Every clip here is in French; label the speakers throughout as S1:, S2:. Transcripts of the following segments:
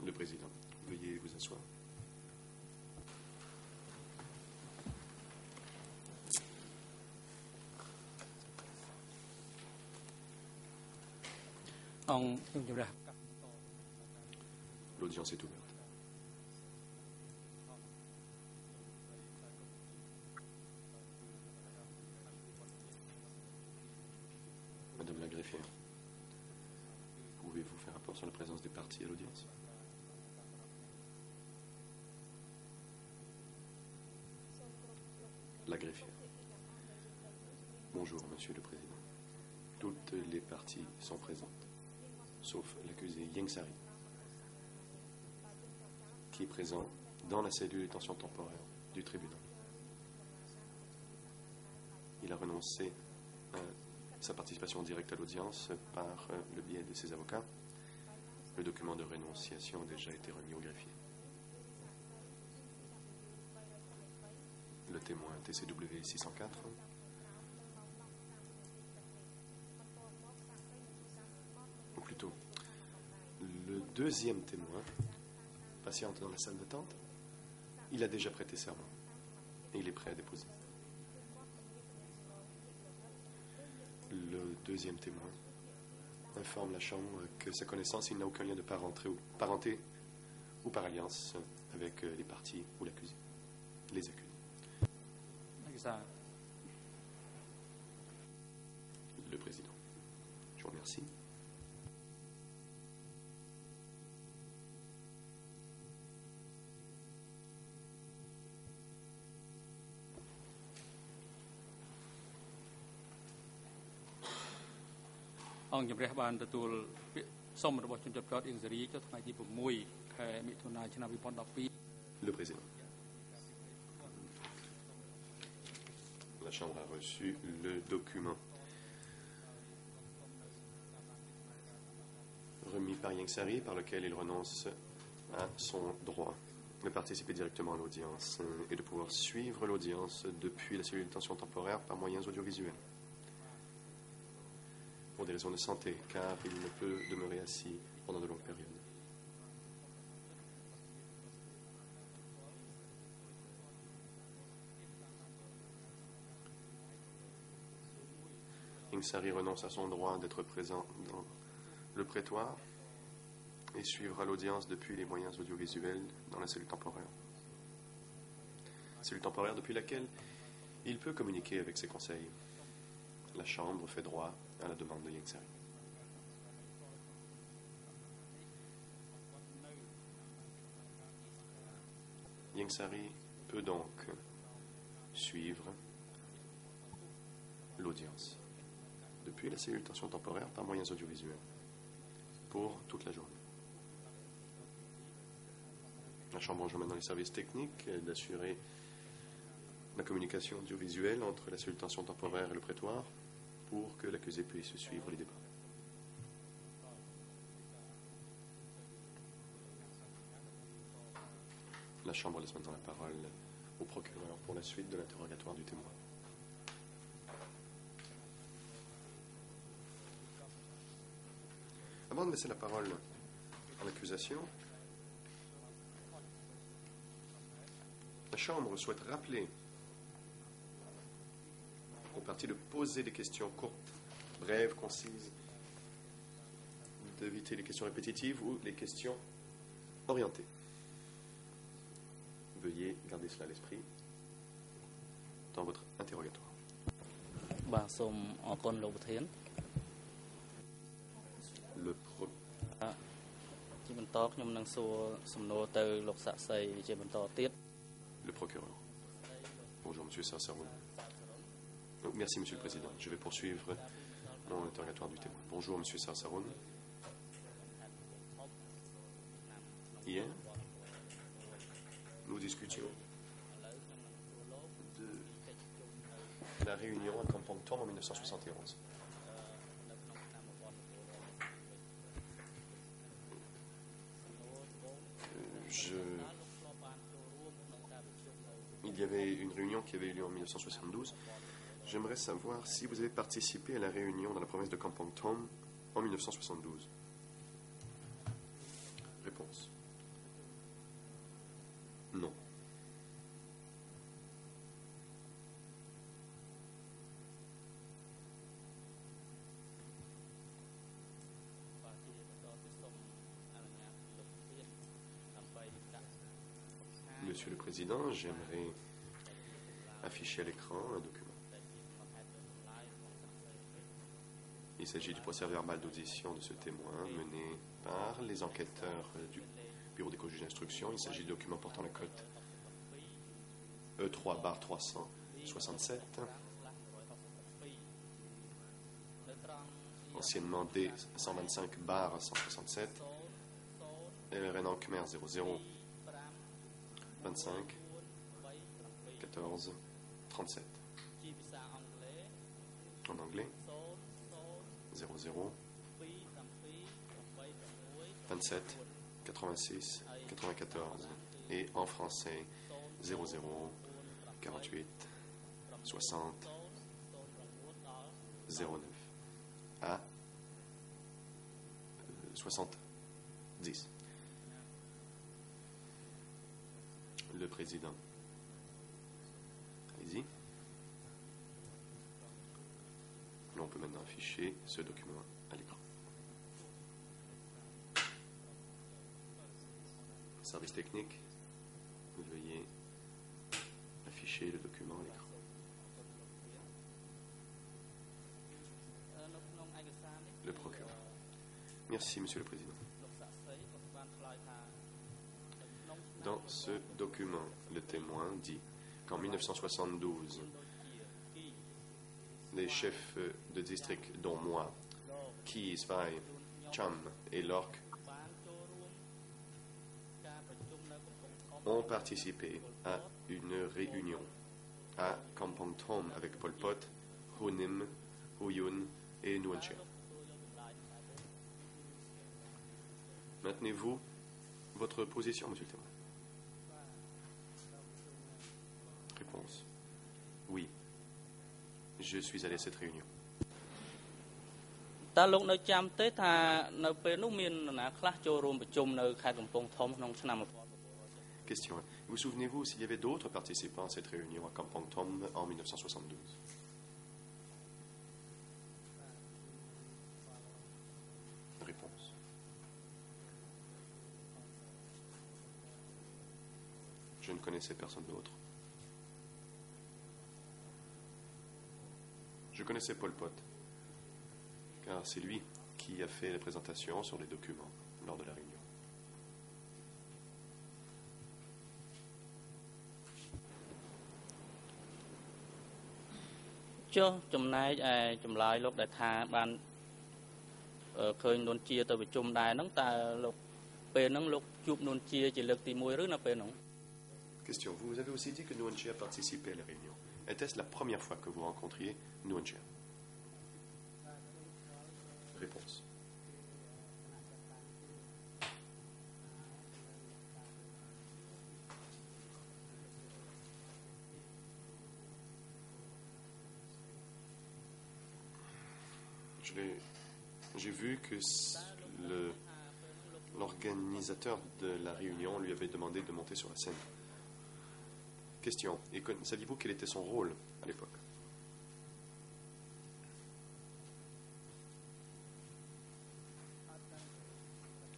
S1: Le président, veuillez vous asseoir. L'audience est ouverte. Madame la greffière, pouvez-vous faire rapport sur la présence des parties à l'audience? La greffière. Bonjour, Monsieur le Président. Toutes les parties sont présentes, sauf l'accusé Ieng Sary, qui est présent dans la cellule de détention temporaire du tribunal. Il a renoncé à sa participation directe à l'audience par le biais de ses avocats. Le document de rénonciation a déjà été remis au greffier. Le témoin TCW 604. Ou plutôt, le deuxième témoin patiente dans la salle d'attente. Il a déjà prêté serment et il est prêt à déposer. Le deuxième témoin informe la Chambre que sa connaissance, il n'a aucun lien de parenté ou par alliance avec les parties ou l'accusé, les accusés. Le président. Je vous remercie.
S2: Le
S1: président. La Chambre a reçu le document remis par Ieng Sary par lequel il renonce à son droit de participer directement à l'audience et de pouvoir suivre l'audience depuis la cellule de détention temporaire par moyens audiovisuels. Pour des raisons de santé, car il ne peut demeurer assis pendant de longues périodes. Ieng Sary renonce à son droit d'être présent dans le prétoire et suivra l'audience depuis les moyens audiovisuels dans la cellule temporaire. Cellule temporaire depuis laquelle il peut communiquer avec ses conseils. La Chambre fait droit à la demande de Ieng Sary. Ieng Sary peut donc suivre l'audience depuis la cellule de détention temporaire par moyens audiovisuels pour toute la journée. La Chambre enjoint maintenant les services techniques d'assurer la communication audiovisuelle entre la cellule de détention temporaire et le prétoire pour que l'accusé puisse suivre les débats. La Chambre laisse maintenant la parole au procureur pour la suite de l'interrogatoire du témoin. Avant de laisser la parole à l'accusation, la Chambre souhaite rappeler aux parties de poser des questions courtes, brèves, concises, d'éviter les questions répétitives ou les questions orientées. Veuillez garder cela à l'esprit dans votre interrogatoire. Le procureur. Bonjour, Monsieur Sarsaroun. Merci, Monsieur le Président. Je vais poursuivre mon interrogatoire du témoin. Bonjour, Monsieur Sarsaroun. Hier, nous discutions de la réunion à Kampong Thom en 1971. Il y avait une réunion qui avait eu lieu en 1972. J'aimerais savoir si vous avez participé à la réunion dans la province de Kampong Thom en 1972. Non. Monsieur le Président, j'aimerais afficher à l'écran un document. Il s'agit du procès verbal d'audition de ce témoin mené par les enquêteurs du Bureau des co-juges d'instruction. Il s'agit de documents portant la cote E3/367, anciennement D125/167, Renan Khmer 00 25 14 37. En anglais 00 27 86 94 et en français 00 48 60 09 à 70. Le président. Allez-y. On peut maintenant afficher ce document à l'écran. Service technique, veuillez afficher le document à l'écran. Le procureur. Merci, Monsieur le Président. Dans ce document, le témoin dit qu'en 1972, les chefs de district, dont moi, Ki Svai, Cham et Lork, ont participé à une réunion à Kampong Thom avec Pol Pot, Hu Nim, Hu Yun et Nguyen Chia. Maintenez-vous votre position, Monsieur le témoin? Réponse. Oui. Je suis allé à cette réunion. Question. Vous souvenez-vous s'il y avait d'autres participants à cette réunion à Kampong Thom en 1972? Réponse. Je ne connaissais personne d'autre. Je connaissais Pol Pot, car c'est lui qui a fait la présentation sur les documents lors de la réunion. Question. Vous avez aussi dit que Nguyen Chia a participé à la réunion. Était-ce la première fois que vous rencontriez Nguyen Chia? Réponse. J'ai vu que l'organisateur de la réunion lui avait demandé de monter sur la scène. Question. Et saviez-vous quel était son rôle à l'époque?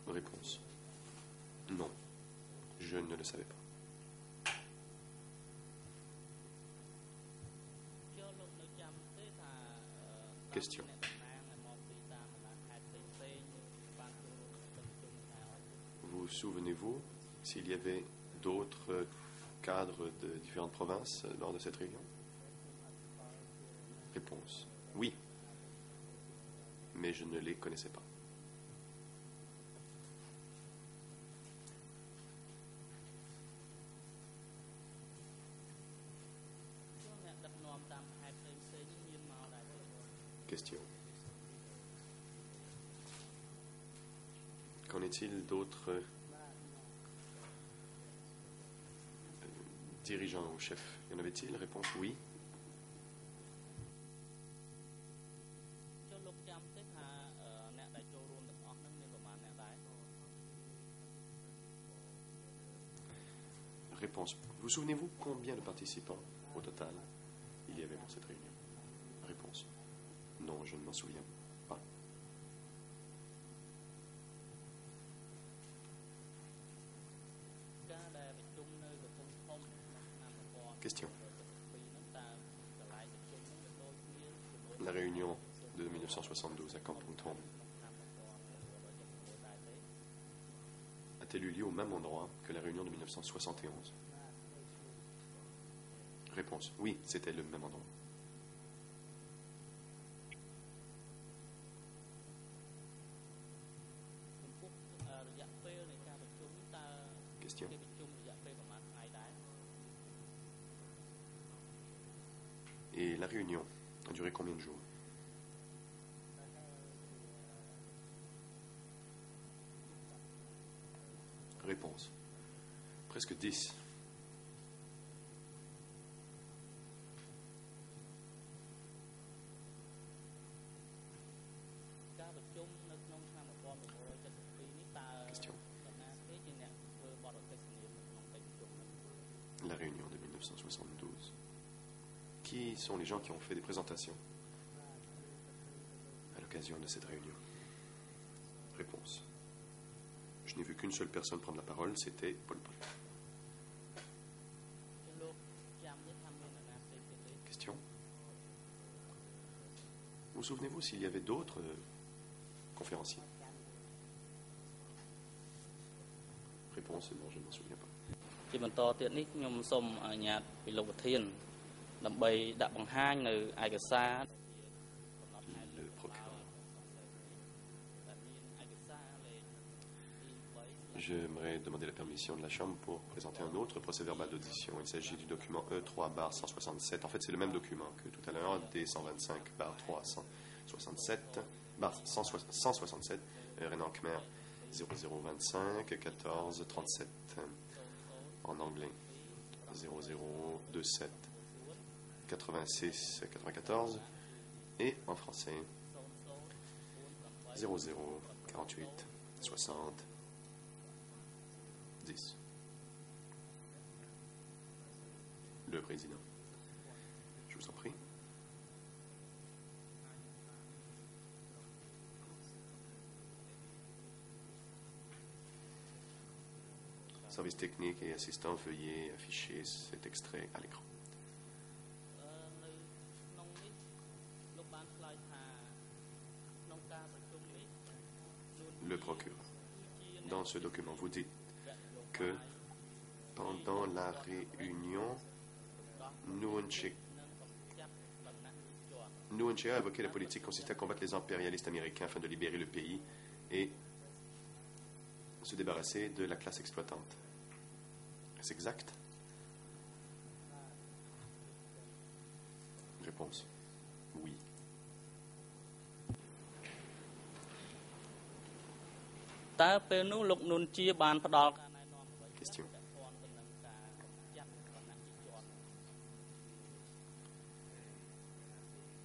S1: Réponse. Non. Je ne le savais pas. Question. Vous souvenez-vous s'il y avait d'autres cadres de différentes provinces lors de cette réunion? Réponse. Oui. Mais je ne les connaissais pas. Question. Qu'en est-il d'autres dirigeants ou chefs? Y en avait-il? Réponse oui. Réponse. Vous souvenez-vous combien de participants au total il y avait dans cette réunion? Réponse. Non, je ne m'en souviens pas. Question. La réunion de 1972 à Kampong Thom a-t-elle eu lieu au même endroit que la réunion de 1971? Réponse. Oui, c'était le même endroit. Question. Et la réunion a duré combien de jours? Réponse. Presque 10. Question. La réunion de 1972. Qui sont les gens qui ont fait des présentations à l'occasion de cette réunion? Réponse. Je n'ai vu qu'une seule personne prendre la parole, c'était Pol Pot. Question. Vous souvenez-vous s'il y avait d'autres conférenciers? Réponse. Non, je ne m'en souviens pas.
S2: ជាបន្តទៀតនេះខ្ញុំសូមអនុញ្ញាតពីលោកប្រធានដើម្បីដាក់បង្ហាញនៅឯកសារ
S1: Le procureur. J'aimerais demander la permission de la Chambre pour présenter un autre procès-verbal d'audition. Il s'agit du document E3-167. En fait, c'est le même document que tout à l'heure, D125-367-167, Renan Khmer 0025 14 37 en anglais 0027 86 94 et en français 00 48 60 10. Le président. Je vous en prie. Service technique et assistant, veuillez afficher cet extrait à l'écran. Le procureur. Dans ce document, vous dites que pendant la réunion, Nuon-Chea a évoqué la politique consistait à combattre les impérialistes américains afin de libérer le pays et se débarrasser de la classe exploitante. Est-ce exact? Réponse. Oui. Question.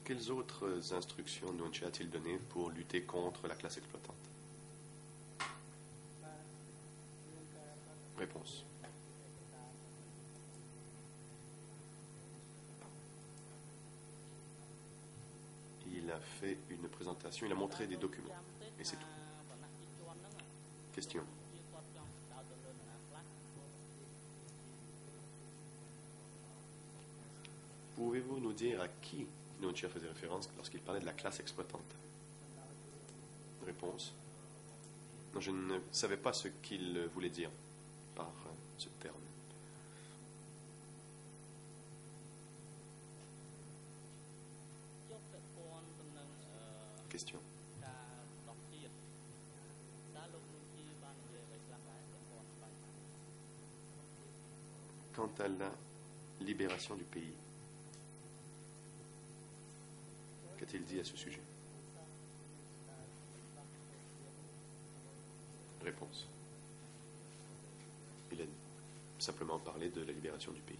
S1: Quelles autres instructions Nuon-Chea a-t-il données pour lutter contre la classe exploitante? Réponse. Il a fait une présentation, il a montré des documents, et c'est tout. Question. Pouvez-vous nous dire à qui Nuon-Chea faisait référence lorsqu'il parlait de la classe exploitante? Réponse. Non, je ne savais pas ce qu'il voulait dire par ce terme. Question. Quant à la libération du pays, qu'a-t-il dit à ce sujet? Réponse. Il a simplement parlé de la libération du pays.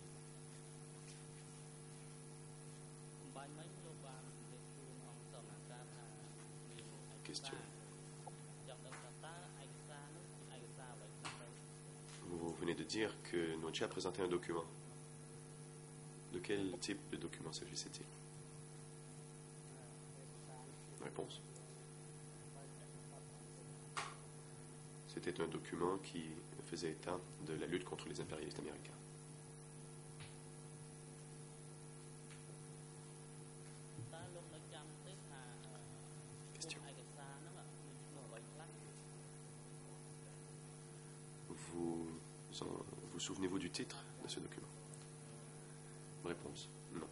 S1: Question. Vous venez venez de dire que Noche a présenté un document. De quel type de document s'agissait-il? Réponse. C'était un document qui faisait état de la lutte contre les impérialistes américains. Question. Vous souvenez-vous du titre de ce document? Réponse. Non.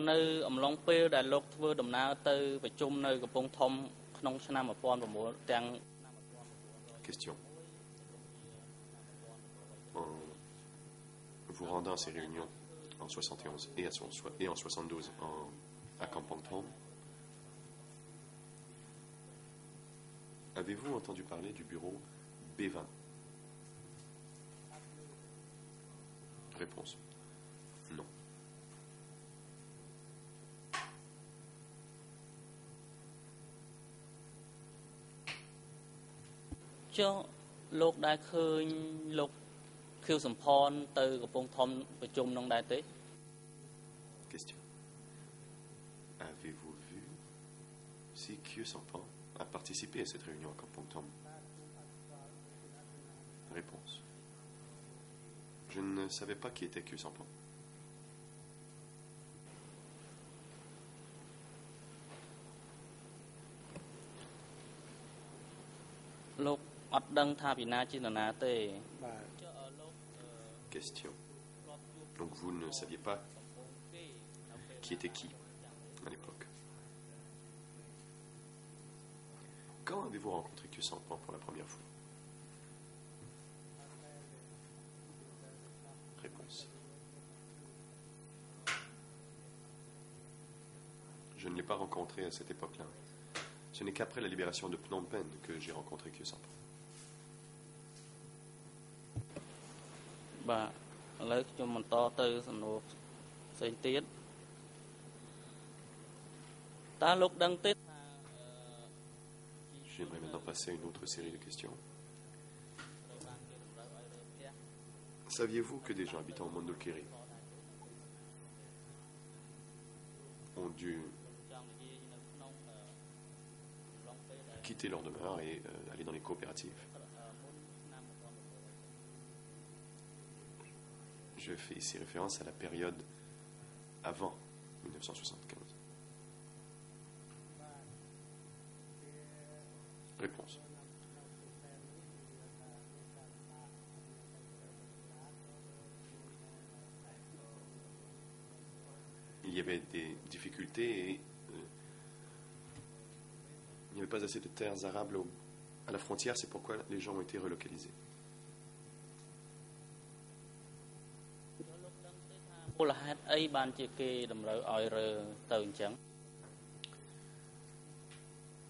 S2: នៅអំឡុងពេលដែលលោកធ្វើដំណើរទៅប្រជុំនៅកំពង់ធំក្នុងឆ្នាំ1900ទាំង
S1: Question. En vous rendant à ces réunions en 71 et en 72 à Kampong Thom, avez-vous entendu parler du bureau B20? Réponse. Non. Question. Avez-vous vu si Khieu Samphan a participé à cette réunion à Kampong Thom? Réponse. Je ne savais pas qui était Khieu Samphan. Question. Donc vous ne saviez pas qui était qui à l'époque. Quand avez-vous rencontré Khieu Samphan pour la première fois? Réponse. Je ne l'ai pas rencontré à cette époque-là. Ce n'est qu'après la libération de Phnom Penh que j'ai rencontré Khieu Samphan. J'aimerais maintenant passer à une autre série de questions. Saviez-vous que des gens habitant au Mondulkiri ont dû quitter leur demeure et aller dans les coopératives? Je fais ici référence à la période avant 1975. Réponse. Il y avait des difficultés et il n'y avait pas assez de terres arables à la frontière, c'est pourquoi les gens ont été relocalisés.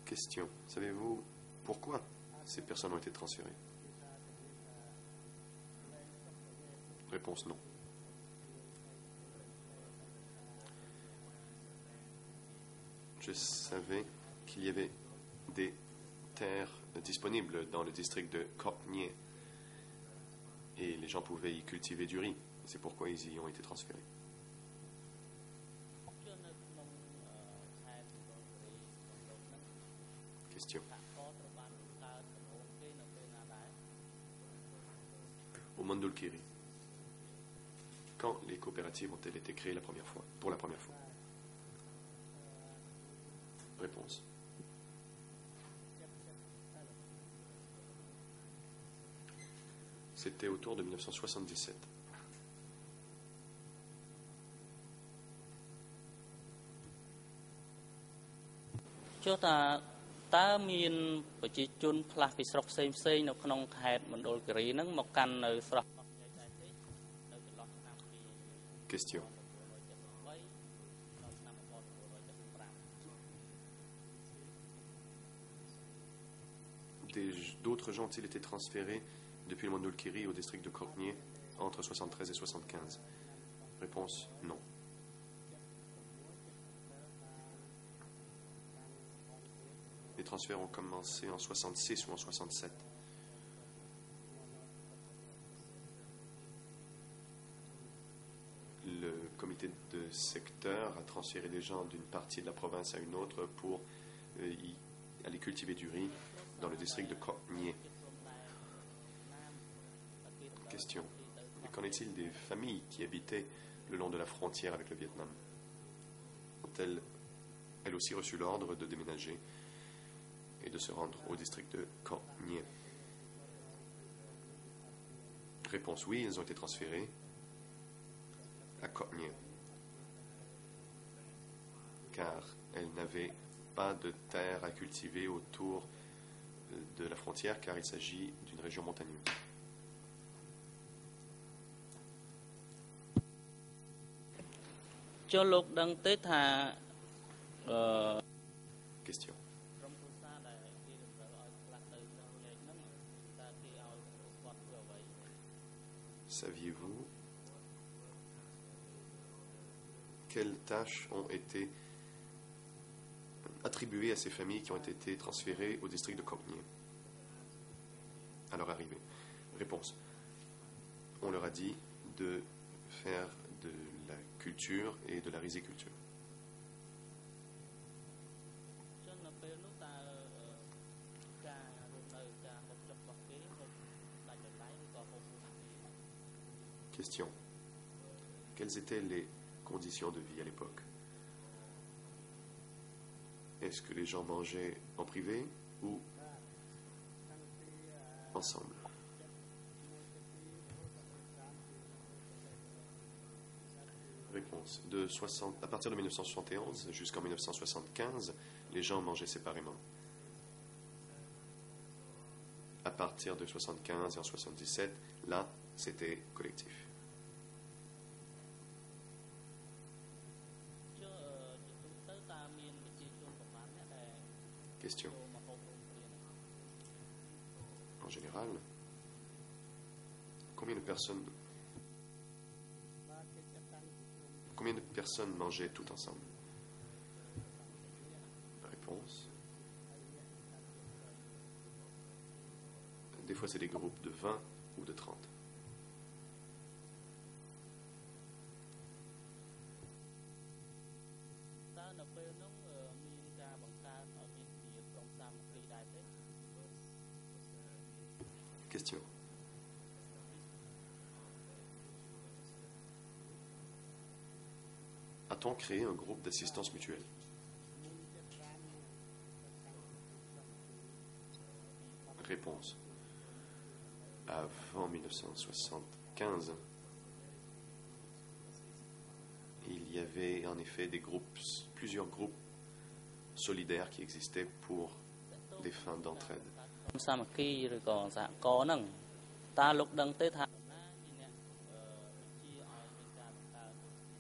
S1: Question. Savez-vous pourquoi ces personnes ont été transférées? Réponse non. Je savais qu'il y avait des terres disponibles dans le district de Kok Nye et les gens pouvaient y cultiver du riz. C'est pourquoi ils y ont été transférés. Question. Au Mondulkiri, quand les coopératives ont-elles été créées pour la première fois? Réponse. C'était autour de 1977. Question. D'autres gens ont-ils été transférés depuis le Mondulkiri au district de Kok Nye entre 73 et 75? Réponse non. transferts ont commencé en 66 ou en 67. Le comité de secteur a transféré des gens d'une partie de la province à une autre pour aller cultiver du riz dans le district de Koh Nye. Question. Et qu'en est-il des familles qui habitaient le long de la frontière avec le Vietnam? Ont-elles aussi reçu l'ordre de déménager et de se rendre au district de Koh Nye? Réponse oui, ils ont été transférés à Koh Nye, car elles n'avaient pas de terre à cultiver autour de la frontière, car il s'agit d'une région montagneuse. Question. Saviez-vous quelles tâches ont été attribuées à ces familles qui ont été transférées au district de Koh Nye à leur arrivée? Réponse. On leur a dit de faire de la culture et de la riziculture. Question. Quelles étaient les conditions de vie à l'époque? Est-ce que les gens mangeaient en privé ou ensemble? Réponse. À partir de 1971 jusqu'en 1975, les gens mangeaient séparément. À partir de 1975 et en 1977, là, c'était collectif. Question. En général, combien de personnes mangeaient tout ensemble? Réponse. Des fois, c'est des groupes de 20 ou de 30. Question. A-t-on créé un groupe d'assistance mutuelle? Réponse. Avant 1975, il y avait en effet plusieurs groupes solidaires qui existaient pour des fins d'entraide.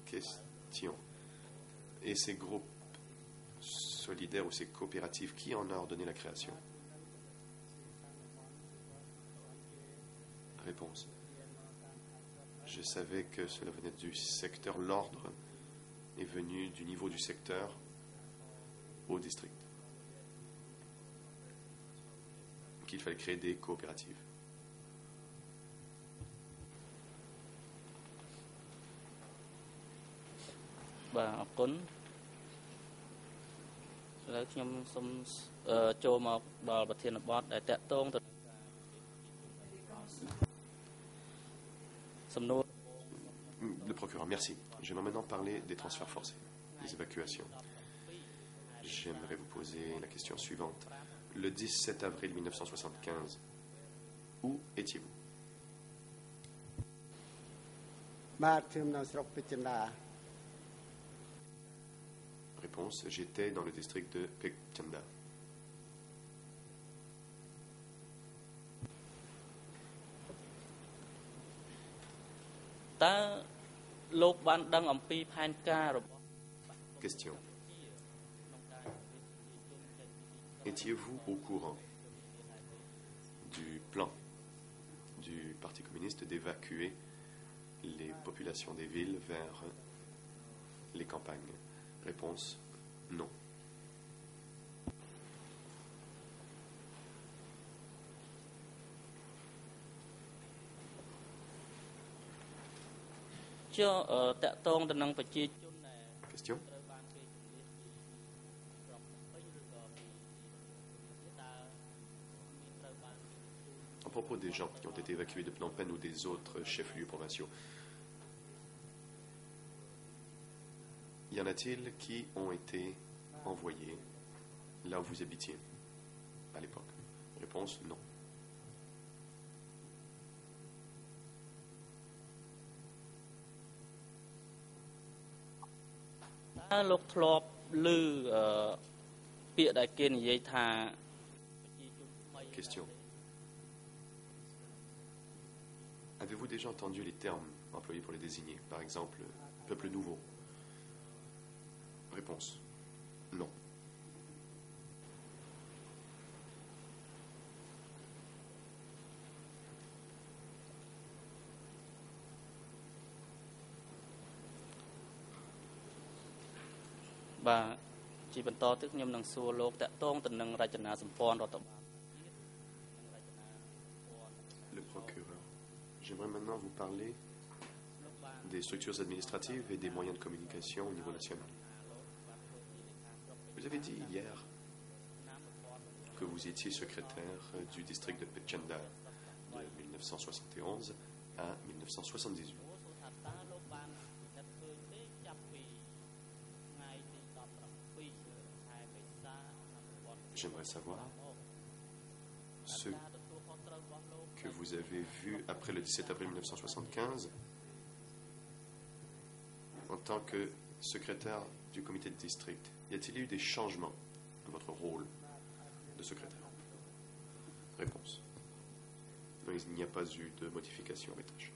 S1: Question. Et ces groupes solidaires ou ces coopératives, qui en a ordonné la création? Réponse. Je savais que cela venait du secteur. L'ordre est venu du niveau du secteur au district, qu'il fallait créer des coopératives. Le procureur, merci. J'aimerais maintenant parler des transferts forcés, des évacuations. J'aimerais vous poser la question suivante. Le 17 avril 1975, où étiez-vous? Réponse, j'étais dans le district de Phek Chanda. Question. Étiez-vous au courant du plan du Parti communiste d'évacuer les populations des villes vers les campagnes? Réponse, non.
S2: ចុះតកតងទៅនឹងប្រជាជនដែល
S1: Question.
S2: ត្រូវបានគេជំនះពីក្រុមពេញឬក៏ពីតើមានត្រូវបាន
S1: À propos des gens qui ont été évacués de Phnom Penh ou des autres chefs-lieux provinciaux, y en a-t-il qui ont été envoyés là où vous habitiez à l'époque? Réponse non.
S2: តើលោកធ្លាប់ឮពាក្យដែលគេនិយាយថាប្រជាជនថ្មី
S1: Question. Avez-vous déjà entendu les termes employés pour les désigner? Par exemple, peuple nouveau. Réponse. Non.
S2: Bah, ជាបន្តទៅខ្ញុំនឹងសួរលោកតកតងទៅនឹងរចនាសម្ព័ន្ធរដ្ឋបាល
S1: Le procureur. J'aimerais maintenant vous parler des structures administratives et des moyens de communication au niveau national. Vous avez dit hier que vous étiez secrétaire du district de Pechenda de 1971 à 1978. J'aimerais savoir ce que vous avez vu après le 17 avril 1975 en tant que secrétaire du comité de district. Y a-t-il eu des changements dans votre rôle de secrétaire? Réponse. Non, il n'y a pas eu de modification à mes tâches.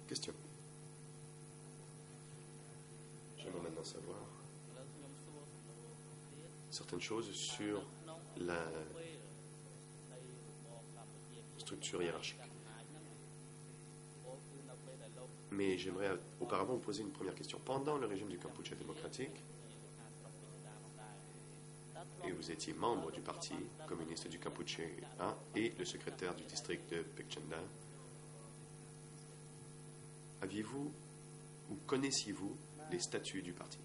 S1: Question. J'aimerais maintenant savoir certaines choses sur la structure hiérarchique. Mais j'aimerais auparavant vous poser une première question. Pendant le régime du Kampuchea démocratique, et vous étiez membre du parti communiste du Kampuchea et le secrétaire du district de Pechenda, aviez-vous ou connaissiez-vous les statuts du parti?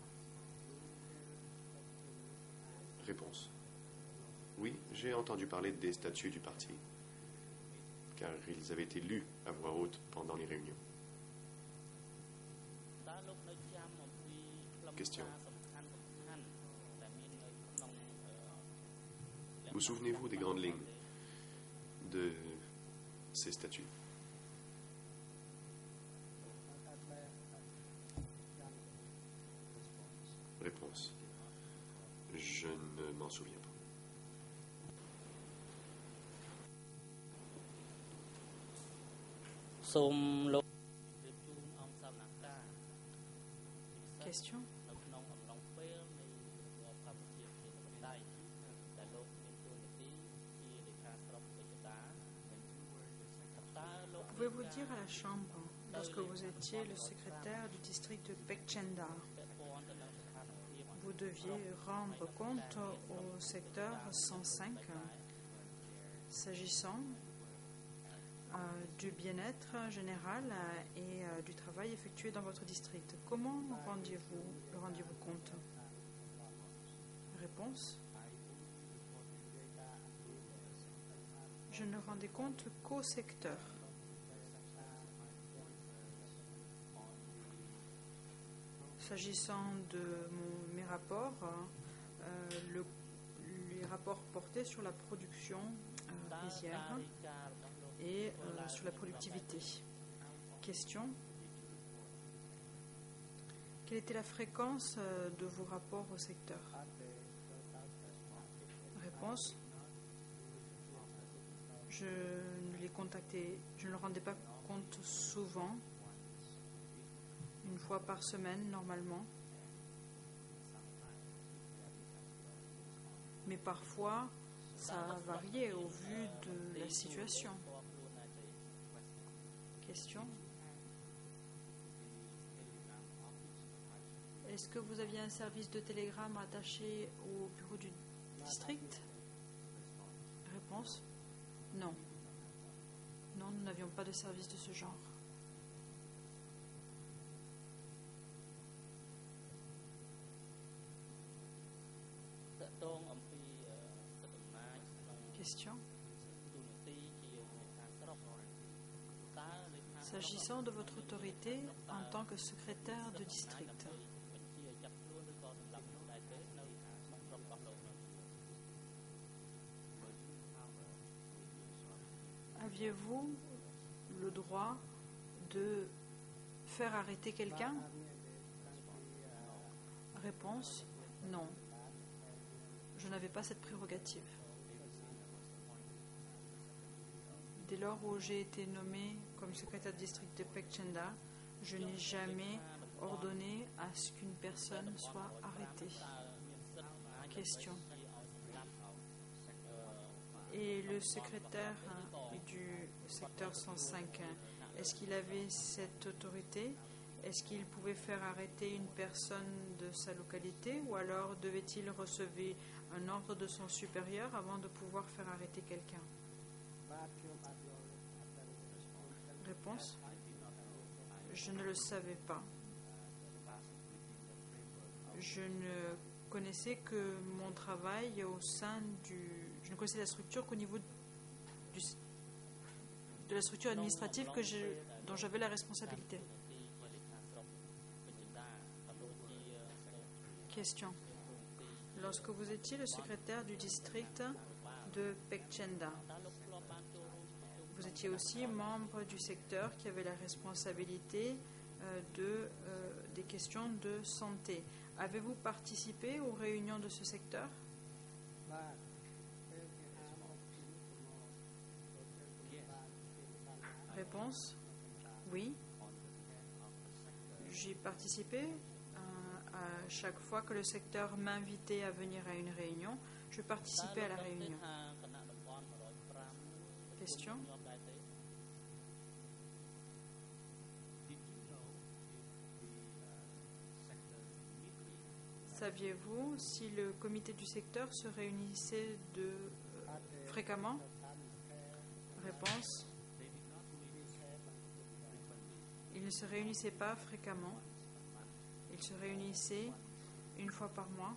S1: Réponse. Oui, j'ai entendu parler des statuts du parti, car ils avaient été lus à voix haute pendant les réunions. Question. Vous souvenez-vous des grandes lignes de ces statuts? Réponse. Je ne m'en souviens pas.
S3: Question. Pouvez-vous dire à la Chambre, lorsque vous étiez le secrétaire du district de Pechenda, vous deviez rendre compte au secteur 105 s'agissant du bien-être général et du travail effectué dans votre district. Comment rendiez-vous compte? Réponse. Je ne rendais compte qu'au secteur. S'agissant de mes rapports, les rapports portaient sur la production rizière et sur la productivité. Question. Quelle était la fréquence de vos rapports au secteur? Réponse. Je ne le rendais pas compte souvent, une fois par semaine normalement, mais parfois ça variait au vu de la situation. Question. Est-ce que vous aviez un service de télégramme attaché au bureau du district? Réponse? Non. Non, nous n'avions pas de service de ce genre. Question. S'agissant de votre autorité en tant que secrétaire de district, aviez-vous le droit de faire arrêter quelqu'un? Réponse, non. Je n'avais pas cette prérogative. Dès lors où j'ai été nommé comme secrétaire de district de Pechenda, je n'ai jamais ordonné à ce qu'une personne soit arrêtée. Question. Et le secrétaire du secteur 105, est-ce qu'il avait cette autorité? Est-ce qu'il pouvait faire arrêter une personne de sa localité ou alors devait-il recevoir un ordre de son supérieur avant de pouvoir faire arrêter quelqu'un? Réponse. Je ne le savais pas. Je ne connaissais que mon travail au sein du... Je ne connaissais la structure qu'au niveau de la structure administrative dont j'avais la responsabilité. Question. Lorsque vous étiez le secrétaire du district de Pechenda, vous étiez aussi membre du secteur qui avait la responsabilité des questions de santé. Avez-vous participé aux réunions de ce secteur? Réponse. Oui. J'ai participé à chaque fois que le secteur m'invitait à venir à une réunion. Je participais à la réunion. Question. Saviez-vous si le comité du secteur se réunissait fréquemment? Réponse. Il ne se réunissait pas fréquemment. Il se réunissait une fois par mois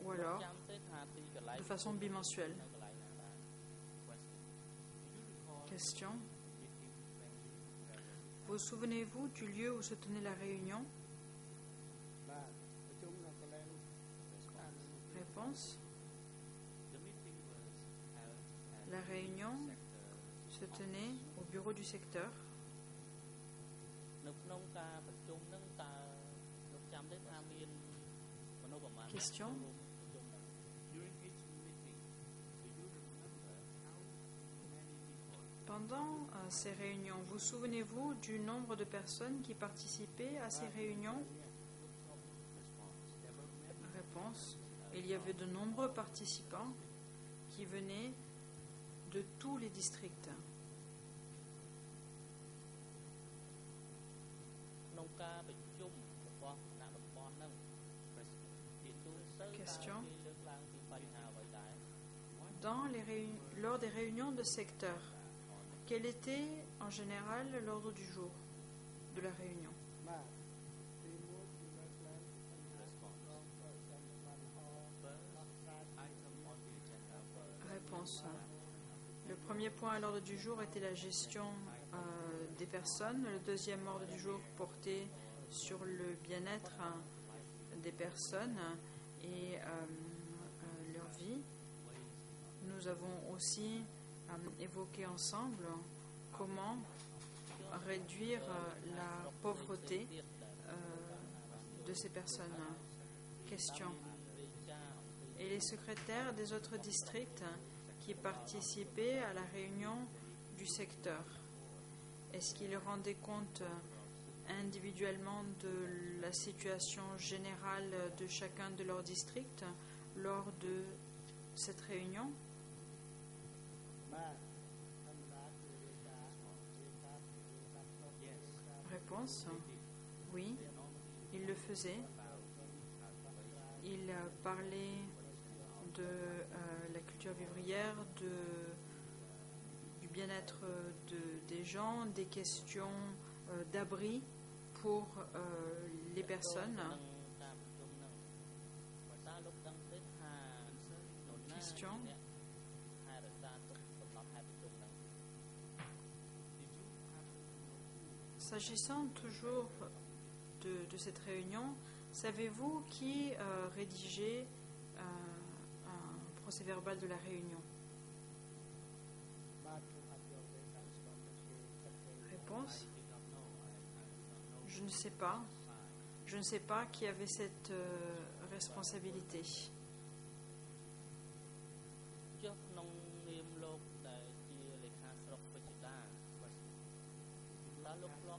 S3: ou alors de façon bimensuelle. Question. Vous souvenez-vous du lieu où se tenait la réunion? Réponse. La réunion se tenait au bureau du secteur. Question. Pendant ces réunions, vous souvenez-vous du nombre de personnes qui participaient à ces réunions? Réponse. Il y avait de nombreux participants qui venaient de tous les districts. Question. Lors des réunions de secteur, quel était en général l'ordre du jour de la réunion? Réponse. Le premier point à l'ordre du jour était la gestion des personnes. Le deuxième ordre du jour portait sur le bien-être des personnes et leur vie. Nous avons aussi évoqué ensemble comment réduire la pauvreté de ces personnes. Question. Et les secrétaires des autres districts qui participaient à la réunion du secteur, est-ce qu'ils rendaient compte individuellement de la situation générale de chacun de leurs districts lors de cette réunion? Réponse. Oui, ils le faisaient. il parlait de la culture vivrière, du bien-être des gens, des questions d'abri pour les personnes. Question. S'agissant toujours de cette réunion, savez-vous qui rédigeait un procès-verbal de la réunion? Réponse. Je ne sais pas. Je ne sais pas qui avait cette responsabilité.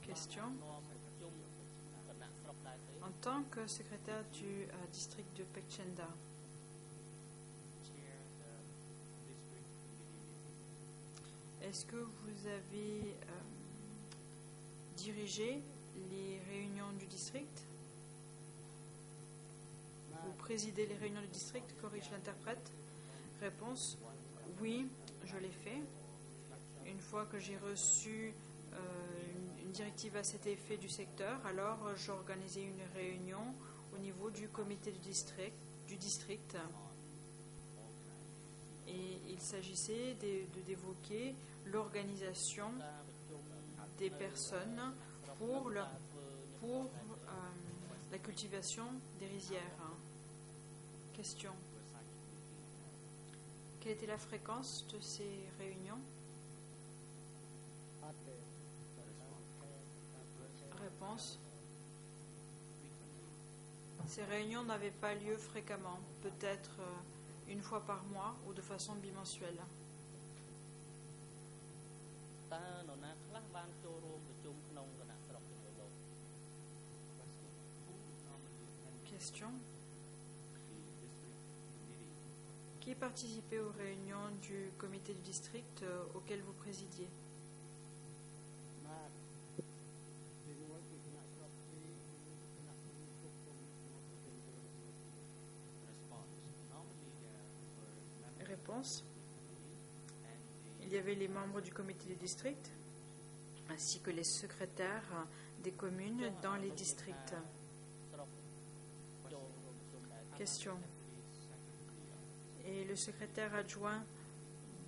S3: Question. En tant que secrétaire du district de Pechenda, est-ce que vous avez dirigé les réunions du district? Vous présidez les réunions du district, corrige l'interprète. Réponse, oui, je l'ai fait. Une fois que j'ai reçu une directive à cet effet du secteur, alors j'organisais une réunion au niveau du comité du district. Et il s'agissait d'évoquer l'organisation des personnes pour la cultivation des rizières. Question. Quelle était la fréquence de ces réunions? Réponse. Ces réunions n'avaient pas lieu fréquemment, peut-être une fois par mois ou de façon bimensuelle. Question. Qui participait aux réunions du comité du district auquel vous présidiez? Réponse. Il y avait les membres du comité du district ainsi que les secrétaires des communes dans les districts. Question. Et le secrétaire adjoint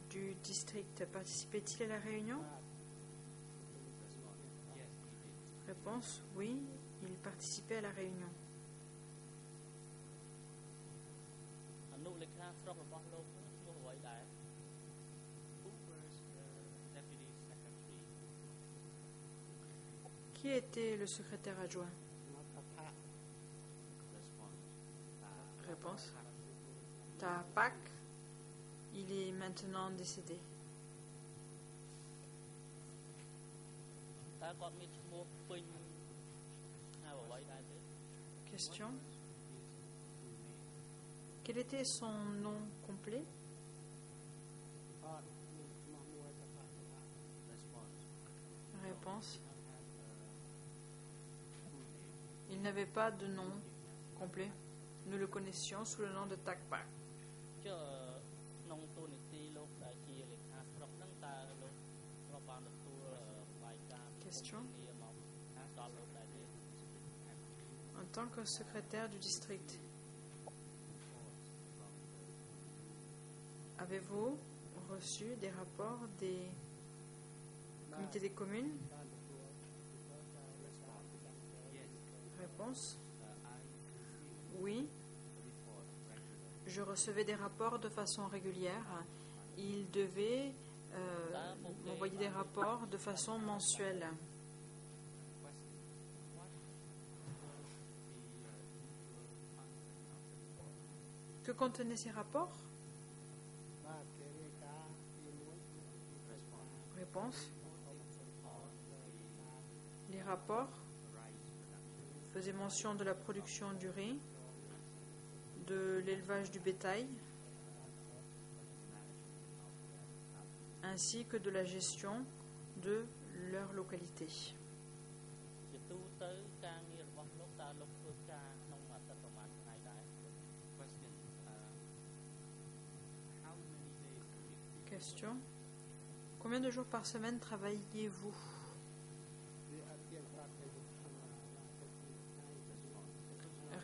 S3: du district participait-il à la réunion? Réponse. Oui, il participait à la réunion. Qui était le secrétaire adjoint? Réponse. Tapak. Il est maintenant décédé. Question. Quel était son nom complet? Réponse. Il n'avait pas de nom complet. Nous le connaissions sous le nom de Takpak. Question. En tant que secrétaire du district, avez-vous reçu des rapports des comités des communes? Réponse. Oui. Je recevais des rapports de façon régulière. Ils devaient m'envoyer des rapports de façon mensuelle. Que contenaient ces rapports? Réponse. Les rapports faisaient mention de la production du riz, de l'élevage du bétail, ainsi que de la gestion de leur localité. Question. Combien de jours par semaine travaillez-vous?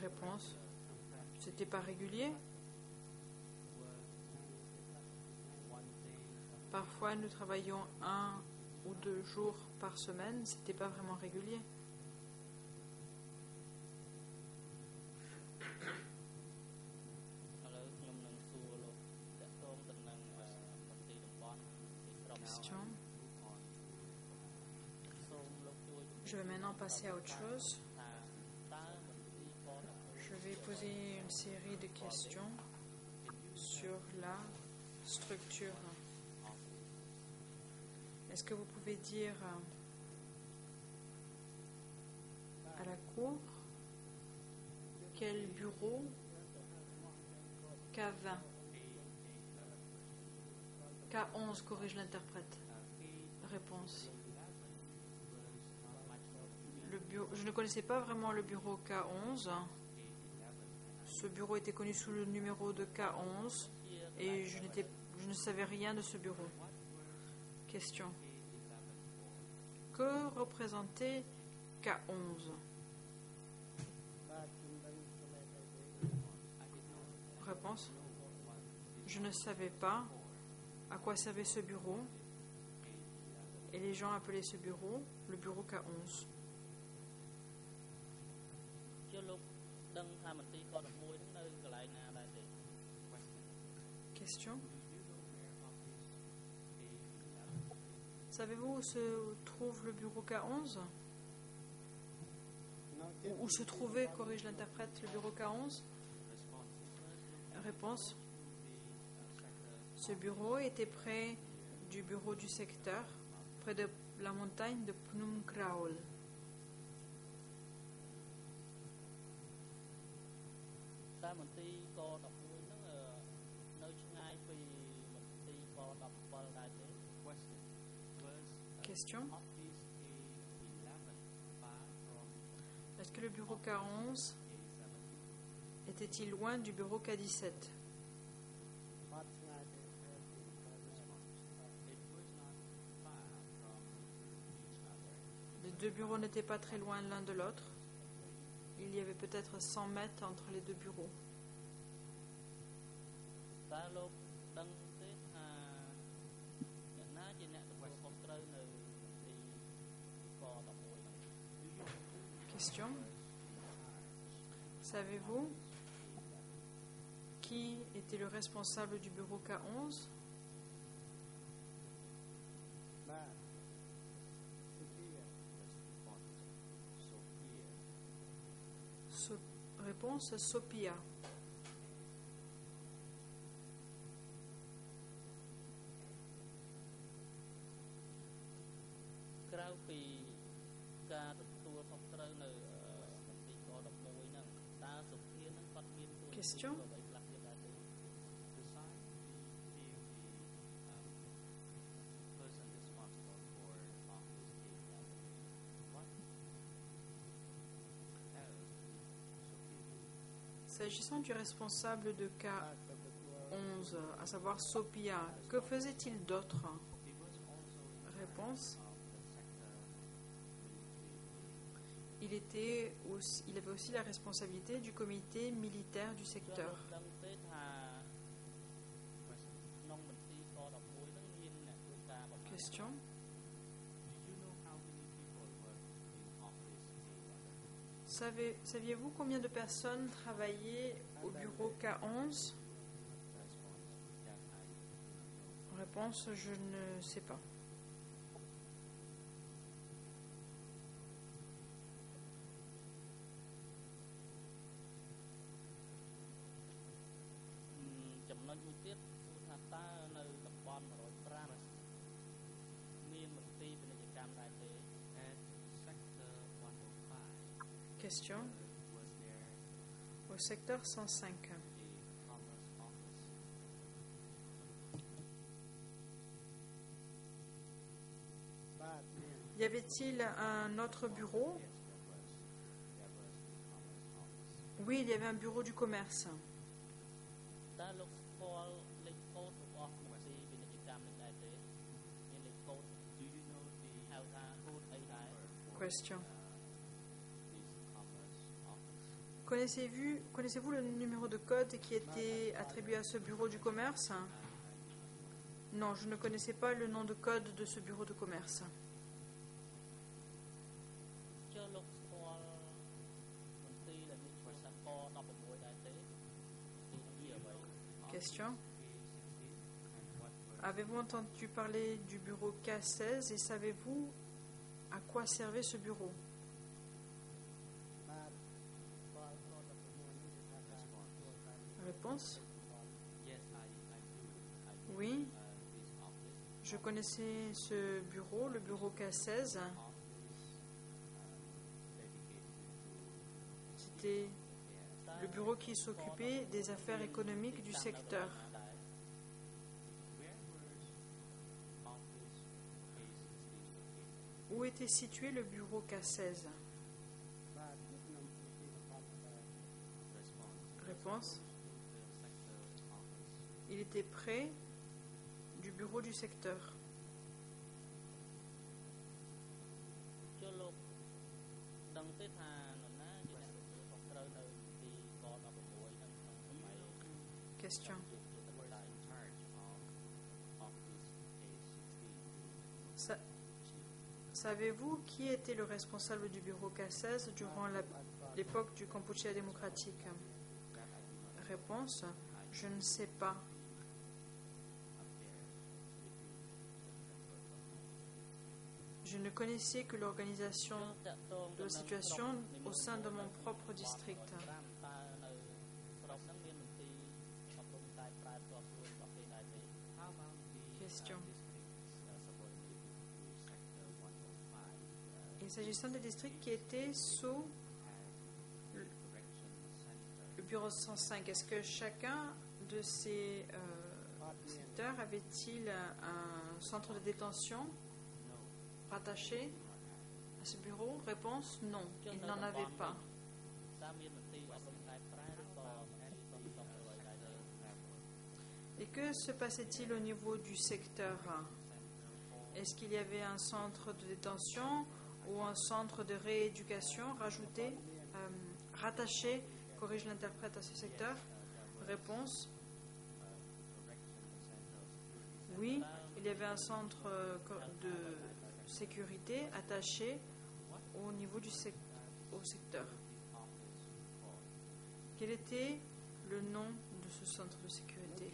S3: Réponse. C'était pas régulier. Parfois, nous travaillions 1 ou 2 jours par semaine. C'était pas vraiment régulier. Question. Je vais maintenant passer à autre chose. Je vais poser une série de questions sur la structure. Est-ce que vous pouvez dire à la cour quel bureau K20 K11 corrige l'interprète. Réponse. Je ne connaissais pas vraiment le bureau K11. Ce bureau était connu sous le numéro de K11 et je ne savais rien de ce bureau. Question. Que représentait K11? Réponse. Je ne savais pas à quoi servait ce bureau et les gens appelaient ce bureau le bureau K11. Question. Savez-vous où se trouve le bureau K11? Où se trouvait, corrige l'interprète, le bureau K11? Réponse. Ce bureau était près du bureau du secteur, près de la montagne de Phnom Kraol. Question. Est-ce que le bureau K11 était-il loin du bureau K17? Les deux bureaux n'étaient pas très loin l'un de l'autre. Il y avait peut-être 100 mètres entre les deux bureaux. Question. Savez-vous qui était le responsable du bureau K11? Réponse. Sophia. Question. S'agissant du responsable de K11, à savoir Sophia, que faisait-il d'autre? Réponse. Il avait aussi la responsabilité du comité militaire du secteur. Question. Saviez-vous combien de personnes travaillaient au bureau K11? Réponse, je ne sais pas. Question. Au secteur 105. Y avait-il un autre bureau? Oui, il y avait un bureau du commerce. Question. Connaissez-vous le numéro de code qui était attribué à ce bureau du commerce? Non, je ne connaissais pas le nom de code de ce bureau de commerce. Question. Avez-vous entendu parler du bureau K16 et savez-vous à quoi servait ce bureau? Réponse. Oui, je connaissais ce bureau, le bureau K16. C'était le bureau qui s'occupait des affaires économiques du secteur. Où était situé le bureau K16? Réponse. Il était près du bureau du secteur. Question. Savez-vous qui était le responsable du bureau K16 durant l'époque du Kampuchea démocratique? Réponse. Je ne sais pas. Je ne connaissais que l'organisation de la situation au sein de mon propre district. Question. Et s'agissant des districts qui étaient sous le bureau 105, est-ce que chacun de ces secteurs avait-il un centre de détention rattaché à ce bureau? Réponse, non, il n'en avait pas. Et que se passait-il au niveau du secteur? Est-ce qu'il y avait un centre de détention ou un centre de rééducation rattaché, corrige l'interprète, à ce secteur? Réponse, oui, il y avait un centre de sécurité attaché au niveau du secteur. Quel était le nom de ce centre de sécurité?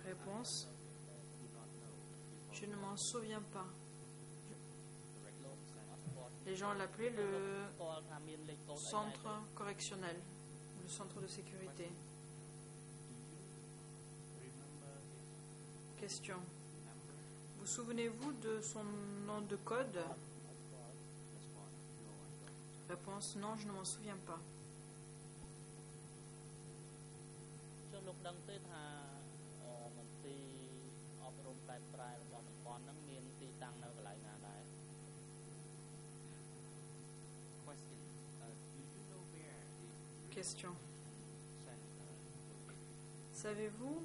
S3: Réponse, je ne m'en souviens pas. Les gens l'appelaient le centre correctionnel, le centre de sécurité. Question. Vous souvenez-vous de son nom de code? Réponse, non, je ne m'en souviens pas. Question. Savez-vous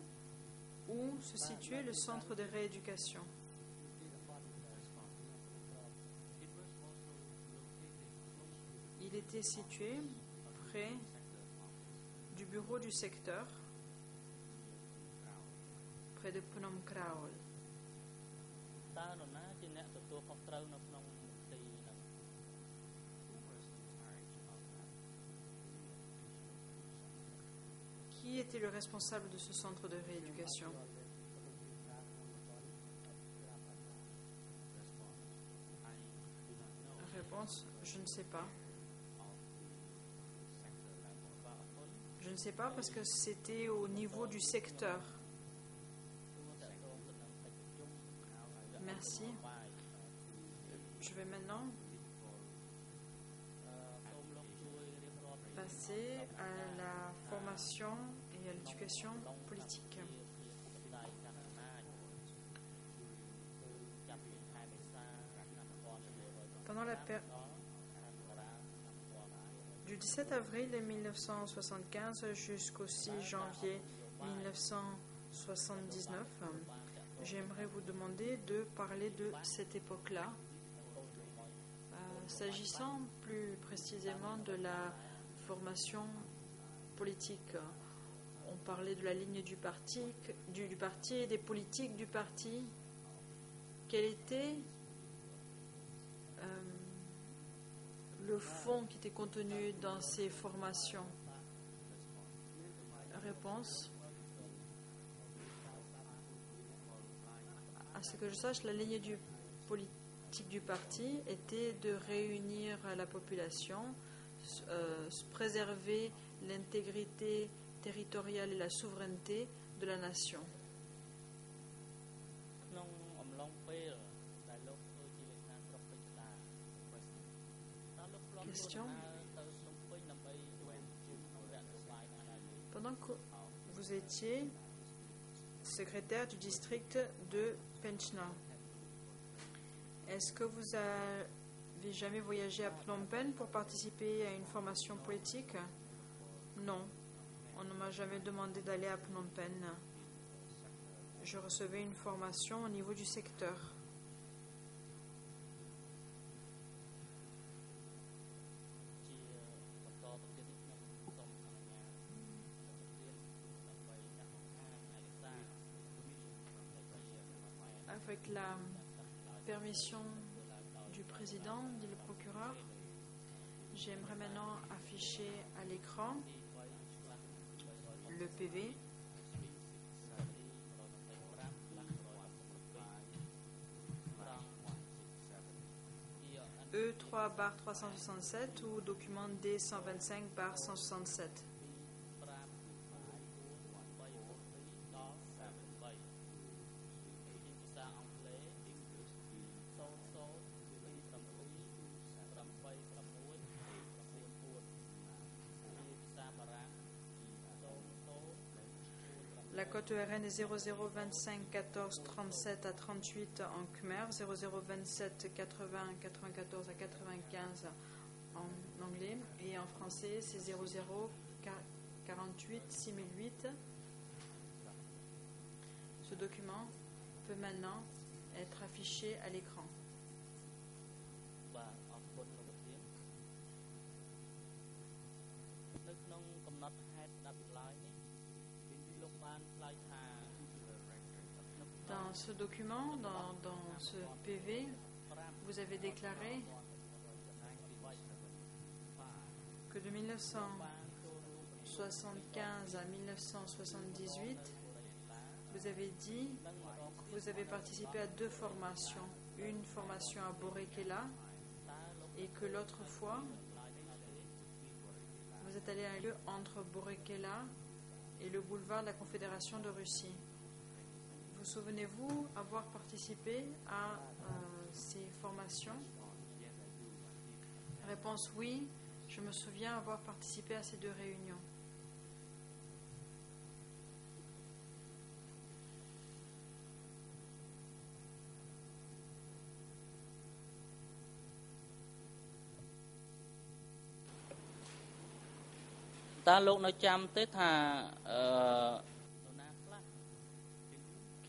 S3: où se situait le centre de rééducation? Il était situé près du bureau du secteur, près de Phnom Kraol. Qui était le responsable de ce centre de rééducation? Réponse, je ne sais pas. Je ne sais pas parce que c'était au niveau du secteur. Merci. Je vais maintenant passer à la formation et à l'éducation politique. Pendant la période du 17 avril 1975 jusqu'au 6 janvier 1980, 79, j'aimerais vous demander de parler de cette époque-là. S'agissant plus précisément de la formation politique, on parlait de la ligne du parti et des politiques du parti. Quel était le fond qui était contenu dans ces formations? Réponse. À ce que je sache, la ligne du politique du parti était de réunir la population, préserver l'intégrité territoriale et la souveraineté de la nation. Question. Pendant que vous étiez secrétaire du district de Penchna, est-ce que vous avez jamais voyagé à Phnom Penh pour participer à une formation politique? Non, on ne m'a jamais demandé d'aller à Phnom Penh. Je recevais une formation au niveau du secteur. Avec la permission du président, dit le procureur, j'aimerais maintenant afficher à l'écran le PV. E3/367 ou document D125/167. La cote ERN est 0025 14 37 à 38 en Khmer, 0027 80 94 à 95 en anglais, et en français c'est 00 48 6008. Ce document peut maintenant être affiché à l'écran. Dans ce document, dans ce PV, vous avez déclaré que de 1975 à 1978, vous avez dit que vous avez participé à 2 formations. Une formation à Boré-Kéla et que l'autre fois, vous êtes allé à un lieu entre Boré-Kéla et le boulevard de la Confédération de Russie. Vous souvenez-vous avoir participé à ces formations? Réponse oui, je me souviens avoir participé à ces 2 réunions.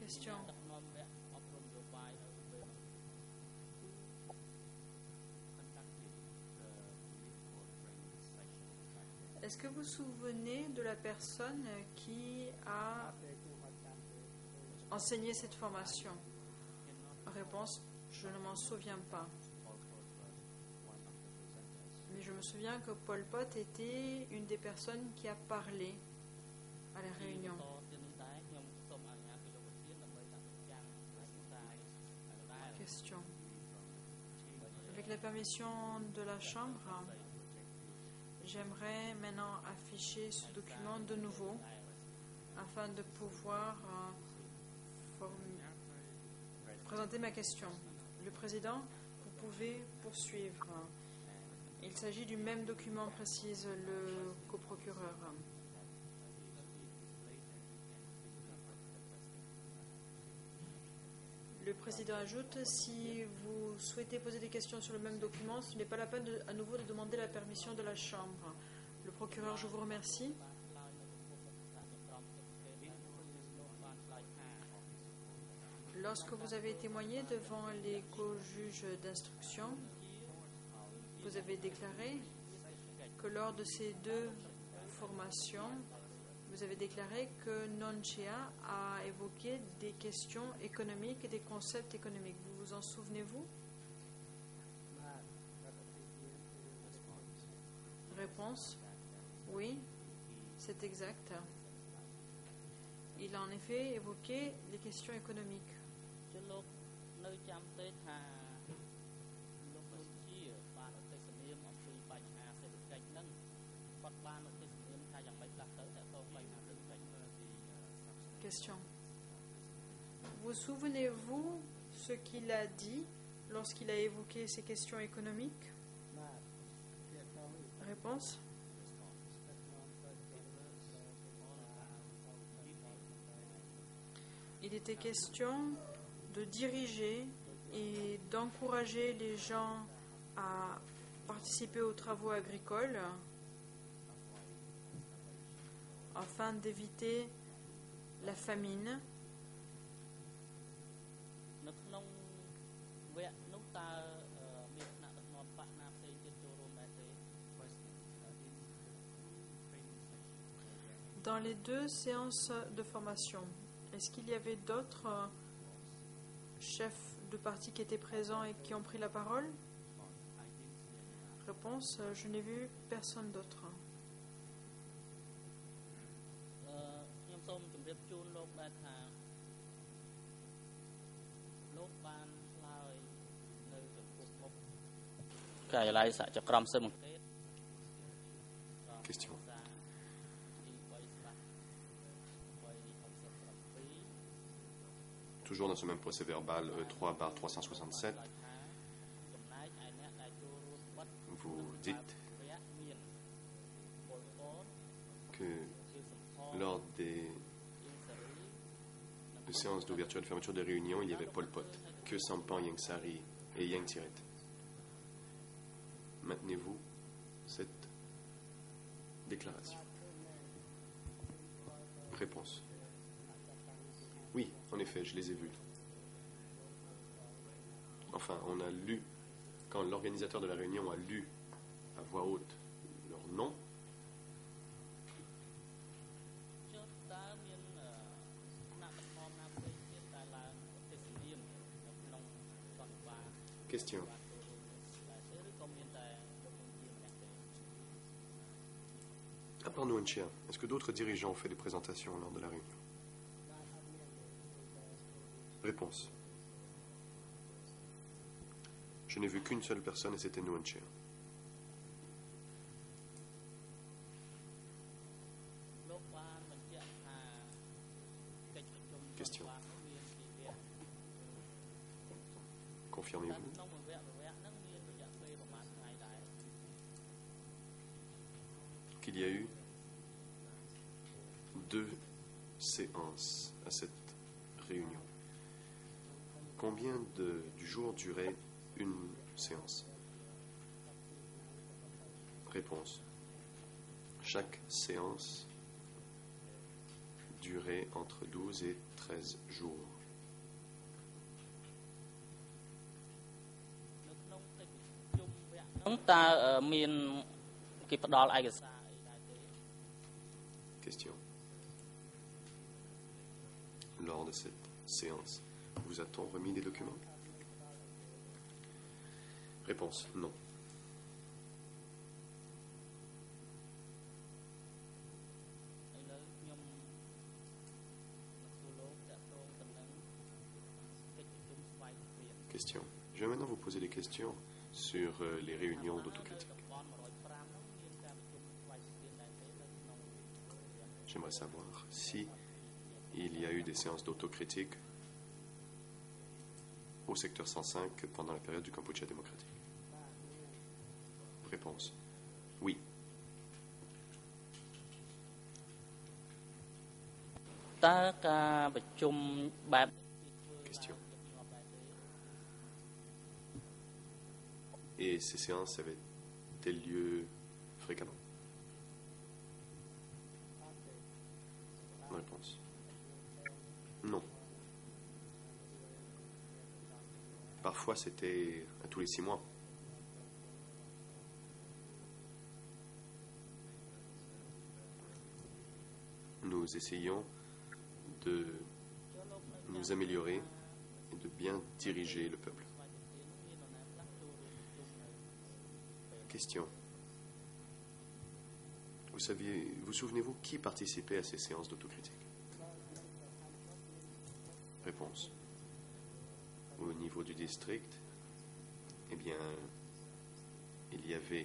S3: Question. Est-ce que vous vous souvenez de la personne qui a enseigné cette formation? Réponse, je ne m'en souviens pas. Mais je me souviens que Pol Pot était une des personnes qui a parlé à la réunion. Question. Avec la permission de la Chambre, j'aimerais maintenant afficher ce document de nouveau afin de pouvoir présenter ma question. Le Président, vous pouvez poursuivre. Il s'agit du même document, précise le coprocureur. Le Président ajoute, si vous souhaitez poser des questions sur le même document, ce n'est pas la peine à nouveau de demander la permission de la Chambre. Le procureur, je vous remercie. Lorsque vous avez témoigné devant les co-juges d'instruction, vous avez déclaré que lors de ces deux formations, vous avez déclaré que Nonchea a évoqué des questions économiques et des concepts économiques. Vous vous en souvenez-vous? Réponse: oui, c'est exact. Il a en effet évoqué les questions économiques. Question: vous souvenez-vous ce qu'il a dit lorsqu'il a évoqué ces questions économiques? Réponse: il était question de diriger et d'encourager les gens à participer aux travaux agricoles afin d'éviter la famine. Dans les deux séances de formation, est-ce qu'il y avait d'autres chefs de parti qui étaient présents et qui ont pris la parole? Réponse: je n'ai vu personne d'autre.
S1: Question. Toujours dans ce même procès verbal E3/367, vous dites que lors des séances d'ouverture et de fermeture de réunion, il y avait Pol Pot, que Sampan Ieng Sari et Ieng Tsiret. Maintenez-vous cette déclaration? Réponse: oui, en effet, je les ai vus. Enfin, on a lu, quand l'organisateur de la réunion a lu à voix haute leur nom, question. À part Nonchea, est-ce que d'autres dirigeants ont fait des présentations lors de la réunion? Réponse: je n'ai vu qu'une seule personne et c'était Nonchea. Question. Confirmez-vous? Qu'il y a eu 2 séances à cette réunion. Combien du jour durait une séance? Réponse: chaque séance durait entre 12 et 13 jours. Question. Lors de cette séance, vous a-t-on remis des documents? Réponse: non. Question. Je vais maintenant vous poser des questions sur les réunions d'autocritique. J'aimerais savoir si il y a eu des séances d'autocritique au secteur 105 pendant la période du Kampuchea démocratique. Réponse: oui. Question. Et ces séances avaient-elles lieu fréquemment? Réponse: non. parfois c'était à tous les 6 mois. Nous essayons de nous améliorer et de bien diriger le peuple. Question. Vous souvenez-vous qui participait à ces séances d'autocritique? Réponse. Au niveau du district, eh bien, il y avait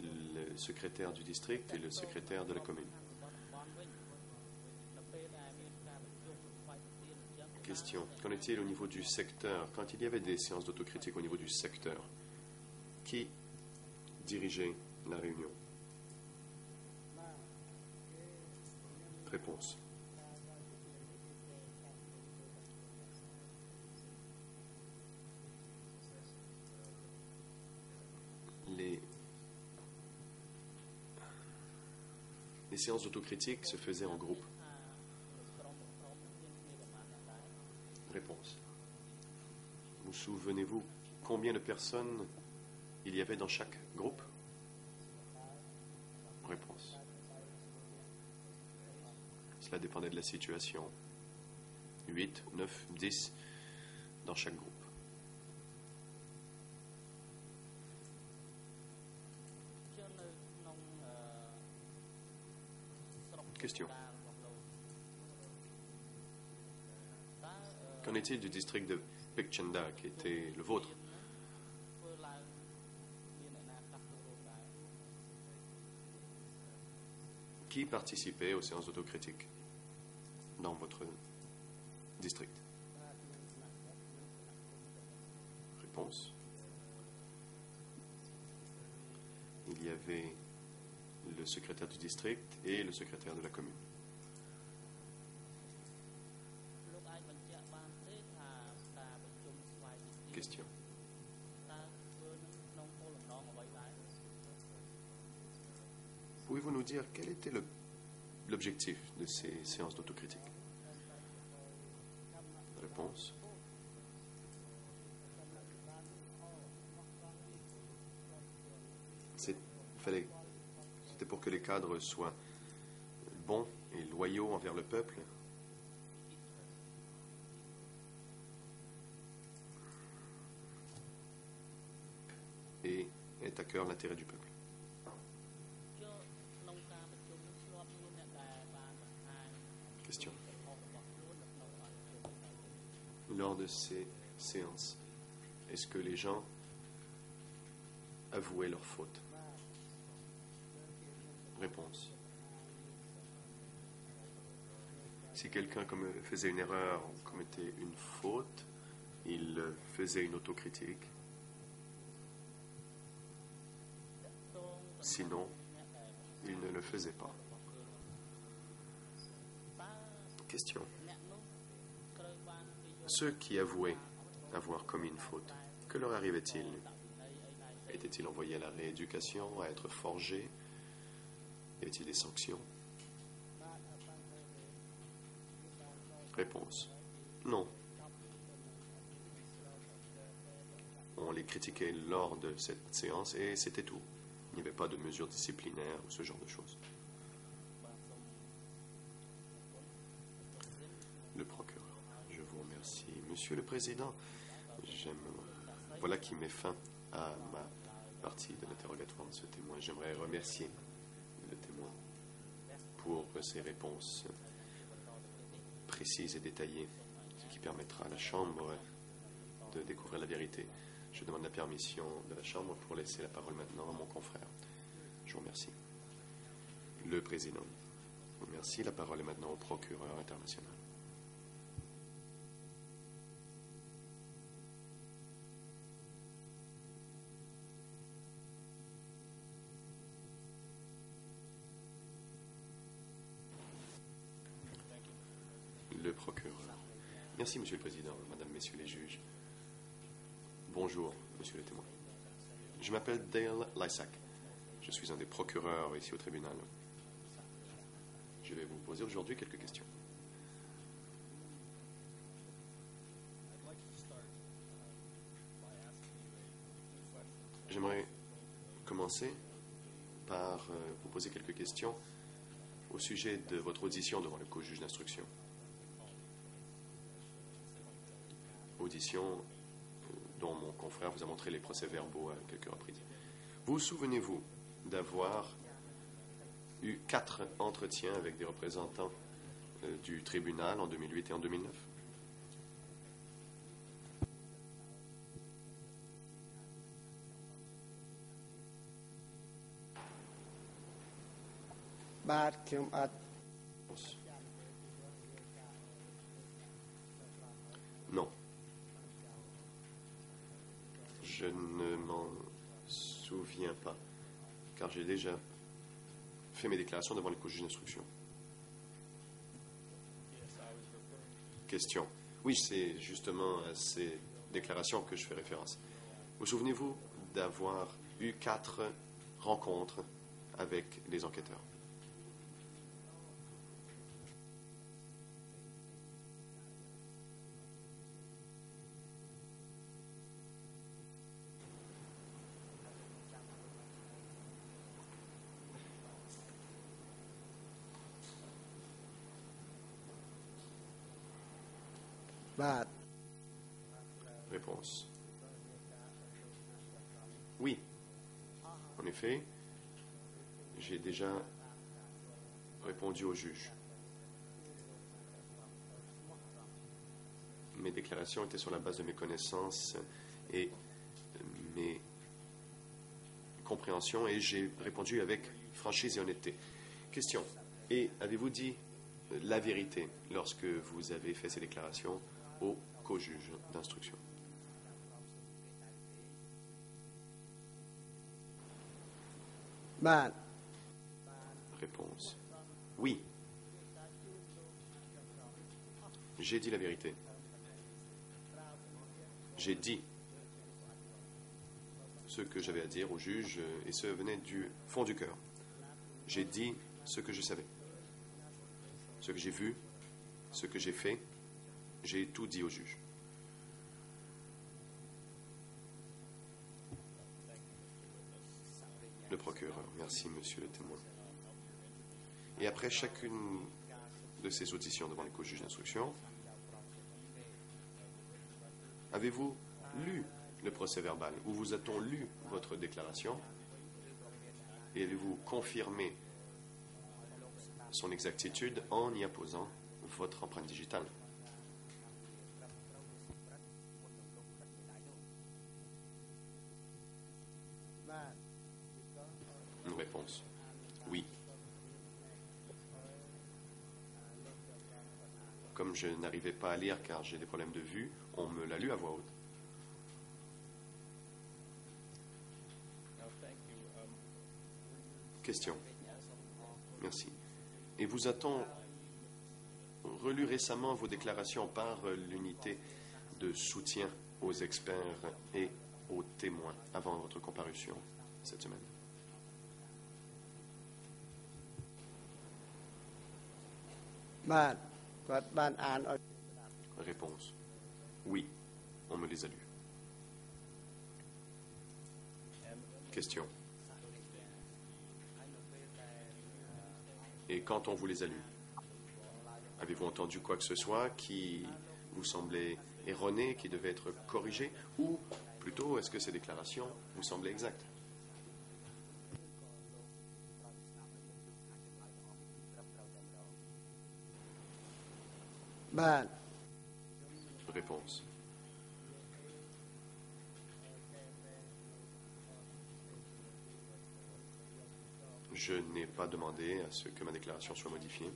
S1: le secrétaire du district et le secrétaire de la commune. Question. Qu'en est-il au niveau du secteur? Quand il y avait des séances d'autocritique au niveau du secteur, qui dirigeait la réunion? Réponse. Les séances d'autocritique se faisaient en groupe. Réponse. Vous souvenez-vous combien de personnes il y avait dans chaque groupe? Réponse. Cela dépendait de la situation. 8, 9, 10 dans chaque groupe. Question. Qu'en est-il du district de Pichanda, qui était le vôtre? Qui participait aux séances d'autocritique dans votre district? Réponse. Il y avait le secrétaire du district et le secrétaire de la commune. Question. Pouvez-vous nous dire quel était l'objectif de ces séances d'autocritique? Réponse. C'était pour que les cadres soient bons et loyaux envers le peuple. Et aient à cœur l'intérêt du peuple. Question. Lors de ces séances, est-ce que les gens avouaient leurs fautes? Réponse. Si quelqu'un faisait une erreur ou commettait une faute, il faisait une autocritique. Sinon, il ne le faisait pas. Question. Ceux qui avouaient avoir commis une faute, que leur arrivait-il? Étaient-ils envoyés à la rééducation, à être forgés? Y avait-il des sanctions? Réponse. Non. On les critiquait lors de cette séance et c'était tout. Il n'y avait pas de mesures disciplinaires ou ce genre de choses. Le procureur. Je vous remercie. Monsieur le Président, voilà qui met fin à ma partie de l'interrogatoire de ce témoin. J'aimerais remercier le témoin pour ses réponses précises et détaillées, ce qui permettra à la Chambre de découvrir la vérité. Je demande la permission de la Chambre pour laisser la parole maintenant à mon confrère. Je vous remercie. Le Président. Je vous remercie. La parole est maintenant au procureur international. Le procureur. Merci, Monsieur le Président, Madame, Messieurs les juges. Bonjour, Monsieur le témoin. Je m'appelle Dale Lysack. Je suis un des procureurs ici au tribunal. Je vais vous poser aujourd'hui quelques questions. J'aimerais commencer par vous poser quelques questions au sujet de votre audition devant le co-juge d'instruction. Audition dont mon confrère vous a montré les procès-verbaux à quelques reprises. Vous souvenez-vous d'avoir eu 4 entretiens avec des représentants du tribunal en 2008 et en 2009? Non. Je ne m'en souviens pas, car j'ai déjà fait mes déclarations devant les co-juges d'instruction. Question. Oui, c'est justement à ces déclarations que je fais référence. Vous souvenez-vous d'avoir eu 4 rencontres avec les enquêteurs? Réponse. Oui. En effet, j'ai déjà répondu au juge. Mes déclarations étaient sur la base de mes connaissances et mes compréhensions et j'ai répondu avec franchise et honnêteté. Question. Et avez-vous dit la vérité lorsque vous avez fait ces déclarations au co-juge d'instruction? Réponse. Oui. J'ai dit la vérité. J'ai dit ce que j'avais à dire au juge et ce venait du fond du cœur. J'ai dit ce que je savais. Ce que j'ai vu, ce que j'ai fait, j'ai tout dit au juge. Le procureur. Merci, monsieur le témoin. Et après chacune de ces auditions devant les co-juges d'instruction, avez-vous lu le procès-verbal ou vous a-t-on lu votre déclaration et avez-vous confirmé son exactitude en y apposant votre empreinte digitale? Une réponse. Oui. Comme je n'arrivais pas à lire car j'ai des problèmes de vue, on me l'a lu à voix haute. Question. Merci. Et vous a-t-on relu récemment vos déclarations par l'unité de soutien aux experts et aux témoins avant votre comparution cette semaine? Réponse. Oui, on me les a lus. Question. Et quand on vous les a lus, avez-vous entendu quoi que ce soit qui vous semblait erroné, qui devait être corrigé, ou plutôt est-ce que ces déclarations vous semblaient exactes? Réponse. Je n'ai pas demandé à ce que ma déclaration soit modifiée,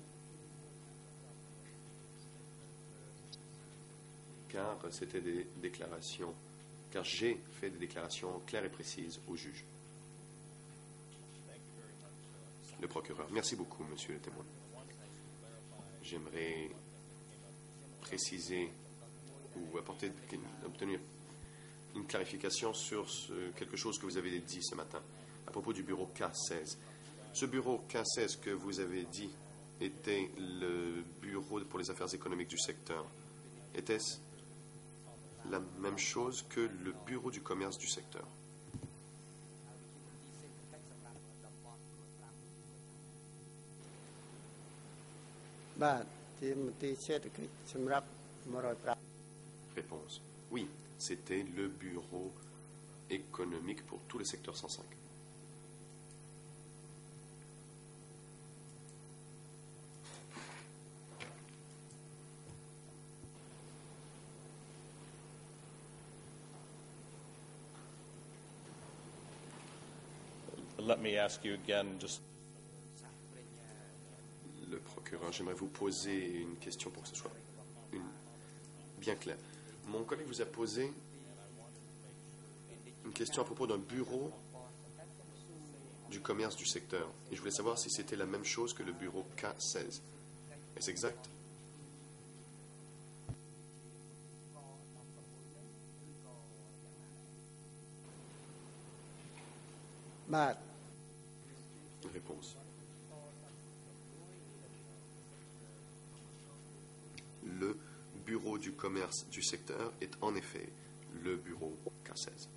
S1: car c'était des déclarations, car j'ai fait des déclarations claires et précises au juge. Le procureur. Merci beaucoup, monsieur le témoin. J'aimerais préciser ou obtenir une clarification sur quelque chose que vous avez dit ce matin à propos du bureau K16. Ce bureau K16 que vous avez dit était le bureau pour les affaires économiques du secteur. Était-ce la même chose que le bureau du commerce du secteur? Réponse. Oui, c'était le bureau économique pour tout le secteur 105.
S4: Let me ask you again, just
S1: Le procureur, j'aimerais vous poser une question pour que ce soit bien clair. Mon collègue vous a posé une question à propos d'un bureau du commerce du secteur. Et je voulais savoir si c'était la même chose que le bureau K16. Est-ce exact? Réponse. Le bureau du commerce du secteur est en effet le bureau K16.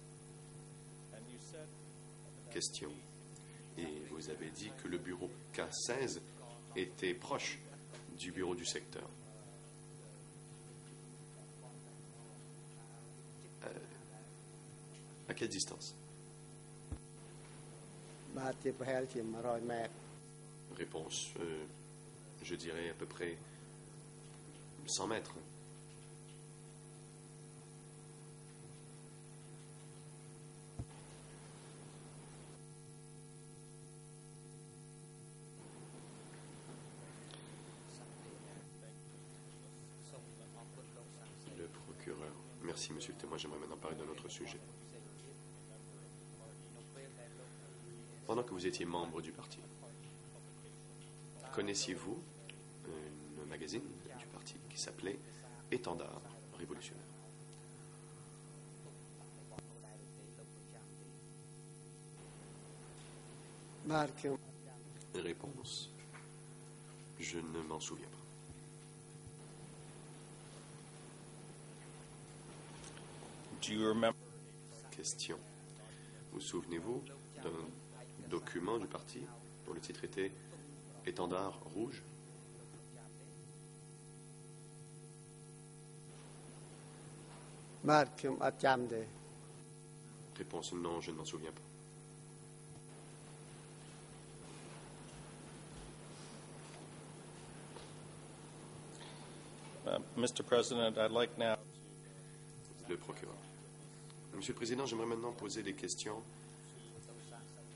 S1: Question. Et vous avez dit que le bureau K16 était proche du bureau du secteur. À quelle distance? Réponse. Je dirais à peu près 100 mètres. Le procureur. Merci, monsieur le témoin. J'aimerais maintenant parler d'un autre sujet. Pendant que vous étiez membre du parti, connaissiez-vous un magazine du parti qui s'appelait Étendard révolutionnaire? Réponse. Je ne m'en souviens pas.
S4: do you remember?
S1: Question. Vous souvenez-vous d'un document du parti dont le titre était Étendard rouge? Réponse non, je ne m'en souviens pas.
S4: Mr. President, I'd like now.
S1: Le procureur. Monsieur le Président, j'aimerais maintenant poser des questions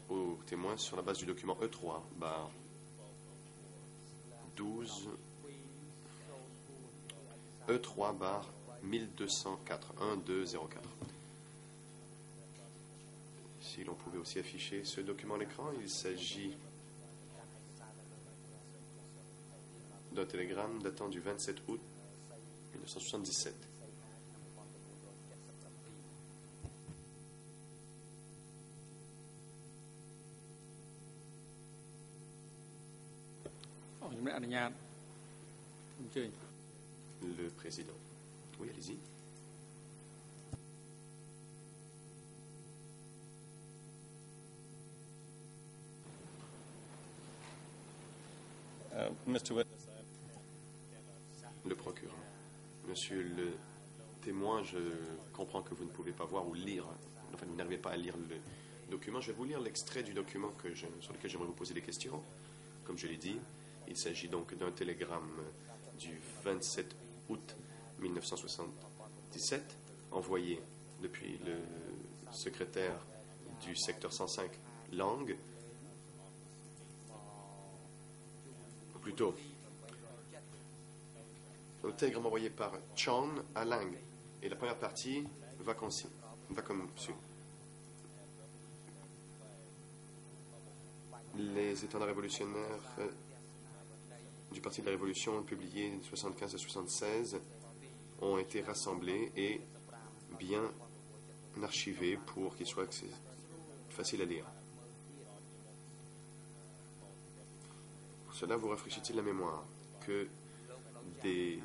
S1: aux témoins sur la base du document E3, barre 12, E3, barre 1204, 1204. Si l'on pouvait aussi afficher ce document à l'écran, il s'agit d'un télégramme datant du 27 août 1977. Le président. Oui, allez-y.
S4: Mr. Witness,
S1: Le procureur. Monsieur le témoin, je comprends que vous ne pouvez pas voir ou lire, enfin vous n'arrivez pas à lire le document. Je vais vous lire l'extrait du document sur lequel j'aimerais vous poser des questions. Comme je l'ai dit, il s'agit donc d'un télégramme du 27 août 1977, envoyé depuis le secrétaire du secteur 105 Lang, ou plutôt un télégramme envoyé par Chan à Lang. Et la première partie va comme suit. Les étendards révolutionnaires du Parti de la Révolution, publiés de 1975 à 1976, ont été rassemblés et bien archivés pour qu'ils soient faciles à lire. Cela vous rafraîchit-il la mémoire que des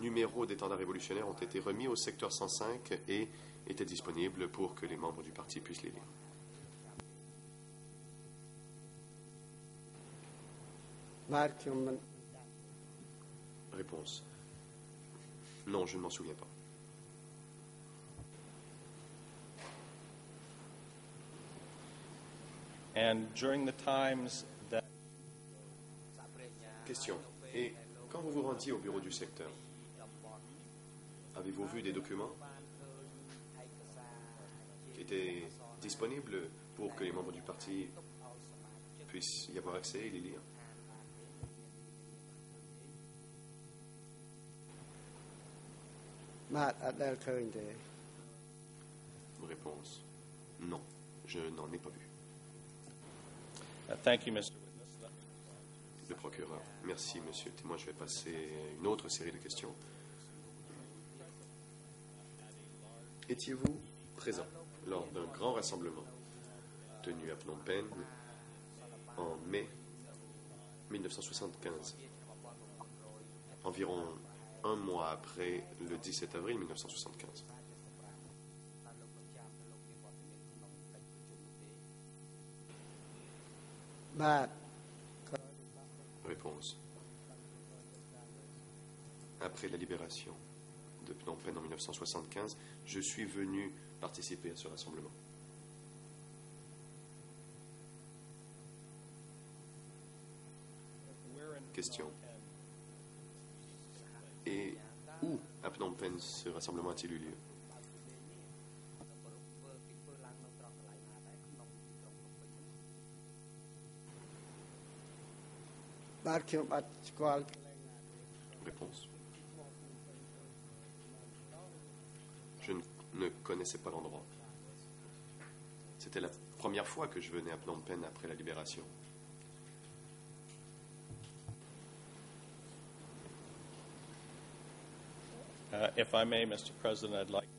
S1: numéros d'étendards révolutionnaires ont été remis au secteur 105 et étaient disponibles pour que les membres du parti puissent les lire? Réponse. Non, je ne m'en souviens pas.
S4: And during the times that
S1: Question. Et quand vous vous rendiez au bureau du secteur, avez-vous vu des documents qui étaient disponibles pour que les membres du parti puissent y avoir accès et les lire? Réponse. Non, je n'en ai pas vu.
S4: thank you, Mr. Witness.
S1: Le procureur. Merci, monsieur le témoin. Je vais passer à une autre série de questions. Étiez-vous présent lors d'un grand rassemblement tenu à Phnom Penh en mai 1975, environ un mois après le 17 avril 1975? Réponse. Après la libération de Phnom Penh en 1975, je suis venu participer à ce rassemblement. Question. Et où à Phnom Penh ce rassemblement a-t-il eu lieu? Réponse. Je ne connaissais pas l'endroit. C'était la première fois que je venais à Phnom Penh après la libération.
S4: If I may, Mr. President, I'd like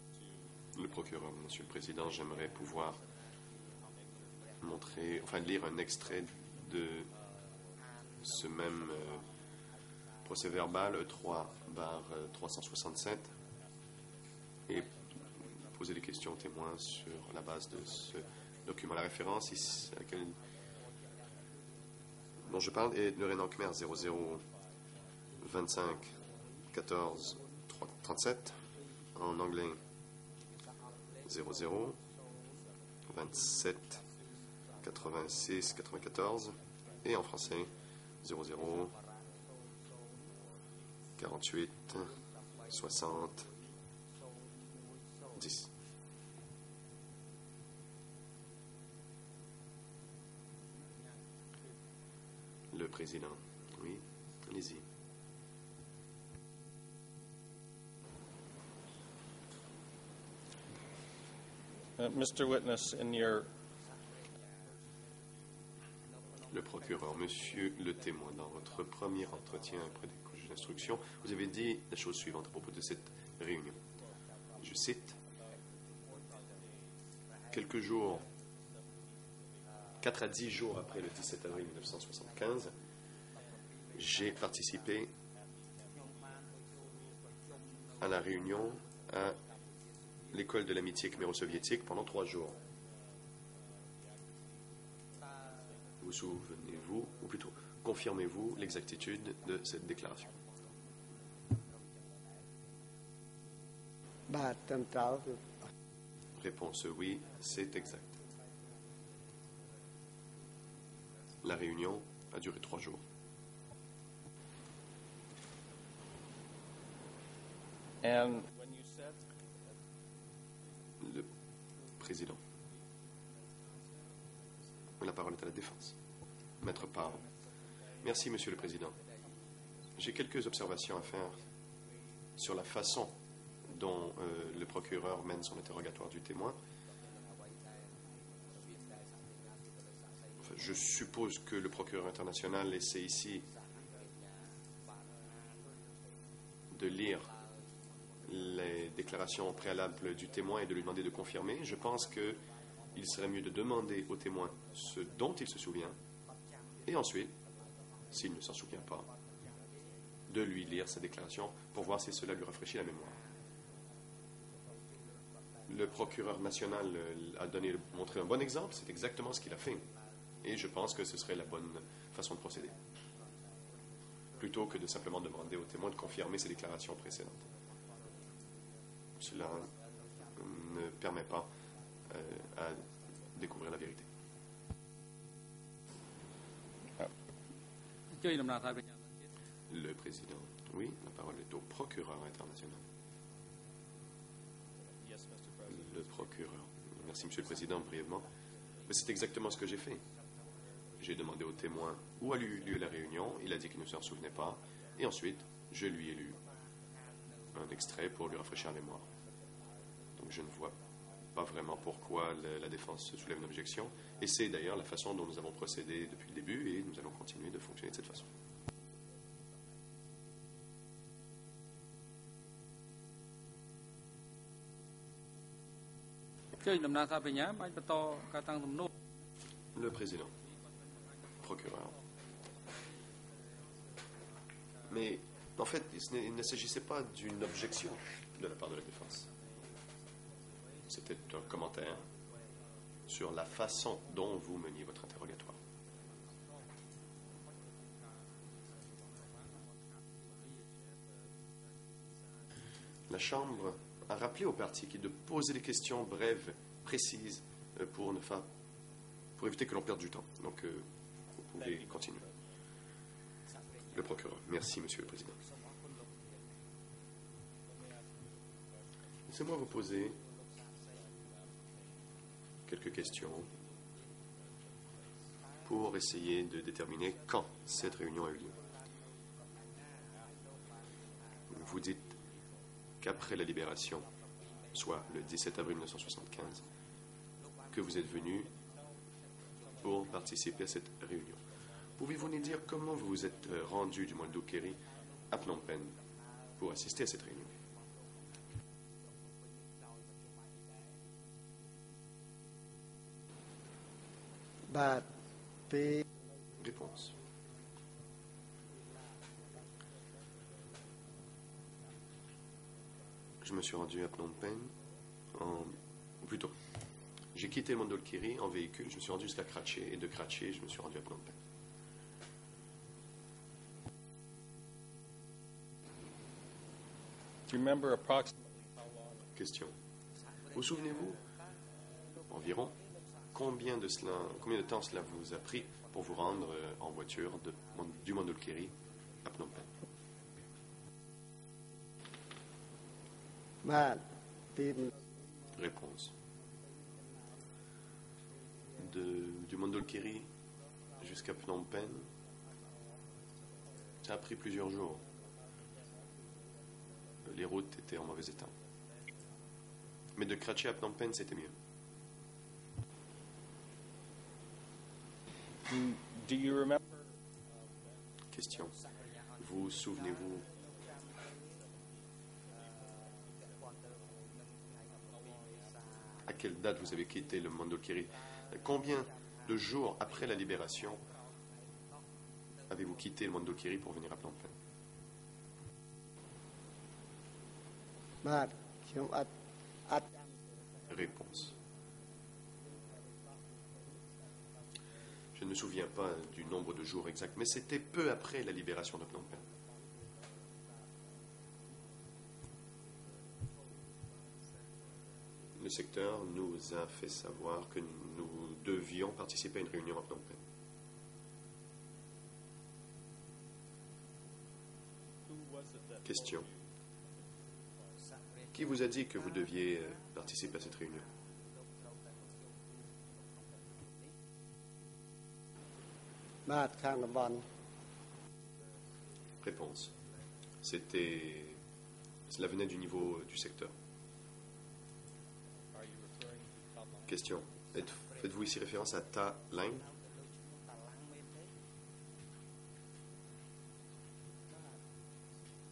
S1: Le procureur, Monsieur le Président, j'aimerais pouvoir lire un extrait de ce même procès-verbal E3/367 et poser des questions aux témoins sur la base de ce document. La référence ici, dont je parle est le Renan Khmer 00 25 14 37, en anglais 00 27 86 94 et en français 00 48 60 10. Le président. Oui, allez-y.
S4: Mr. Witness, in your
S1: Le procureur, monsieur le témoin, dans votre premier entretien auprès des juges d'instruction, vous avez dit la chose suivante à propos de cette réunion. Je cite, quelques jours, 4 à 10 jours après le 17 avril 1975, j'ai participé à la réunion à l'école de l'amitié khméro-soviétique pendant 3 jours. Vous souvenez-vous, ou plutôt, confirmez-vous l'exactitude de cette déclaration? Réponse oui, c'est exact. La réunion a duré 3 jours.
S4: and when you said
S1: Le président. La parole est à la défense. Maître Parle. Merci, Monsieur le Président. J'ai quelques observations à faire sur la façon dont le procureur mène son interrogatoire du témoin. Enfin, je suppose que le procureur international essaie ici de lire les déclarations préalables du témoin et de lui demander de confirmer. Je pense qu'il serait mieux de demander au témoin ce dont il se souvient et ensuite, s'il ne s'en souvient pas, de lui lire sa déclaration pour voir si cela lui rafraîchit la mémoire. Le procureur national a montré un bon exemple, c'est exactement ce qu'il a fait. Et je pense que ce serait la bonne façon de procéder. plutôt que de simplement demander aux témoins de confirmer ses déclarations précédentes. Cela ne permet pas à découvrir la vérité. Le président. Oui, la parole est au procureur international.
S4: Yes, Mr. President.
S1: Le procureur. Merci, Monsieur le Président, brièvement. Mais c'est exactement ce que j'ai fait. J'ai demandé au témoin où a eu lieu la réunion. Il a dit qu'il ne s'en souvenait pas. Et ensuite, je lui ai lu un extrait pour lui rafraîchir la mémoire. Donc je ne vois pas vraiment pourquoi la défense soulève une objection. Et c'est d'ailleurs la façon dont nous avons procédé depuis le début et nous allons continuer de fonctionner de cette façon. Le président, procureur. Mais en fait, il ne s'agissait pas d'une objection de la part de la défense. C'était un commentaire sur la façon dont vous meniez votre interrogatoire. La Chambre a rappelé aux parties de poser des questions brèves, précises, pour éviter que l'on perde du temps. Donc, vous pouvez continuer. Le procureur. Merci, Monsieur le Président. Laissez-moi vous poser quelques questions pour essayer de déterminer quand cette réunion a eu lieu. Vous dites qu'après la libération, soit le 17 avril 1975, que vous êtes venu pour participer à cette réunion. Pouvez-vous nous dire comment vous vous êtes rendu du Mondulkiri à Phnom Penh pour assister à cette réunion? Réponse. Je me suis rendu à Phnom Penh plutôt. J'ai quitté le Mondulkiri en véhicule, je me suis rendu jusqu'à Kratché, et de Kratché, je me suis rendu à Phnom Penh.
S4: Do you remember approximately how long?
S1: Question. Vous souvenez-vous environ combien de temps cela vous a pris pour vous rendre en voiture du Mondulkiri à Phnom Penh? Réponse. Du Mondulkiri jusqu'à Phnom Penh, ça a pris plusieurs jours. Les routes étaient en mauvais état. Mais de Kratché à Phnom Penh, c'était mieux.
S4: Do you remember?
S1: Question. Vous souvenez-vous à quelle date vous avez quitté le Mondulkiri? Combien de jours après la libération avez-vous quitté le Mondulkiri pour venir à Phnom Penh? Réponse. Je ne me souviens pas du nombre de jours exact, mais c'était peu après la libération de Phnom Penh. Le secteur nous a fait savoir que nous devions participer à une réunion à Phnom Penh. Question. Qui vous a dit que vous deviez participer à cette réunion? Réponse. Cela venait du niveau du secteur. Question. Faites-vous ici référence à Ta Lang?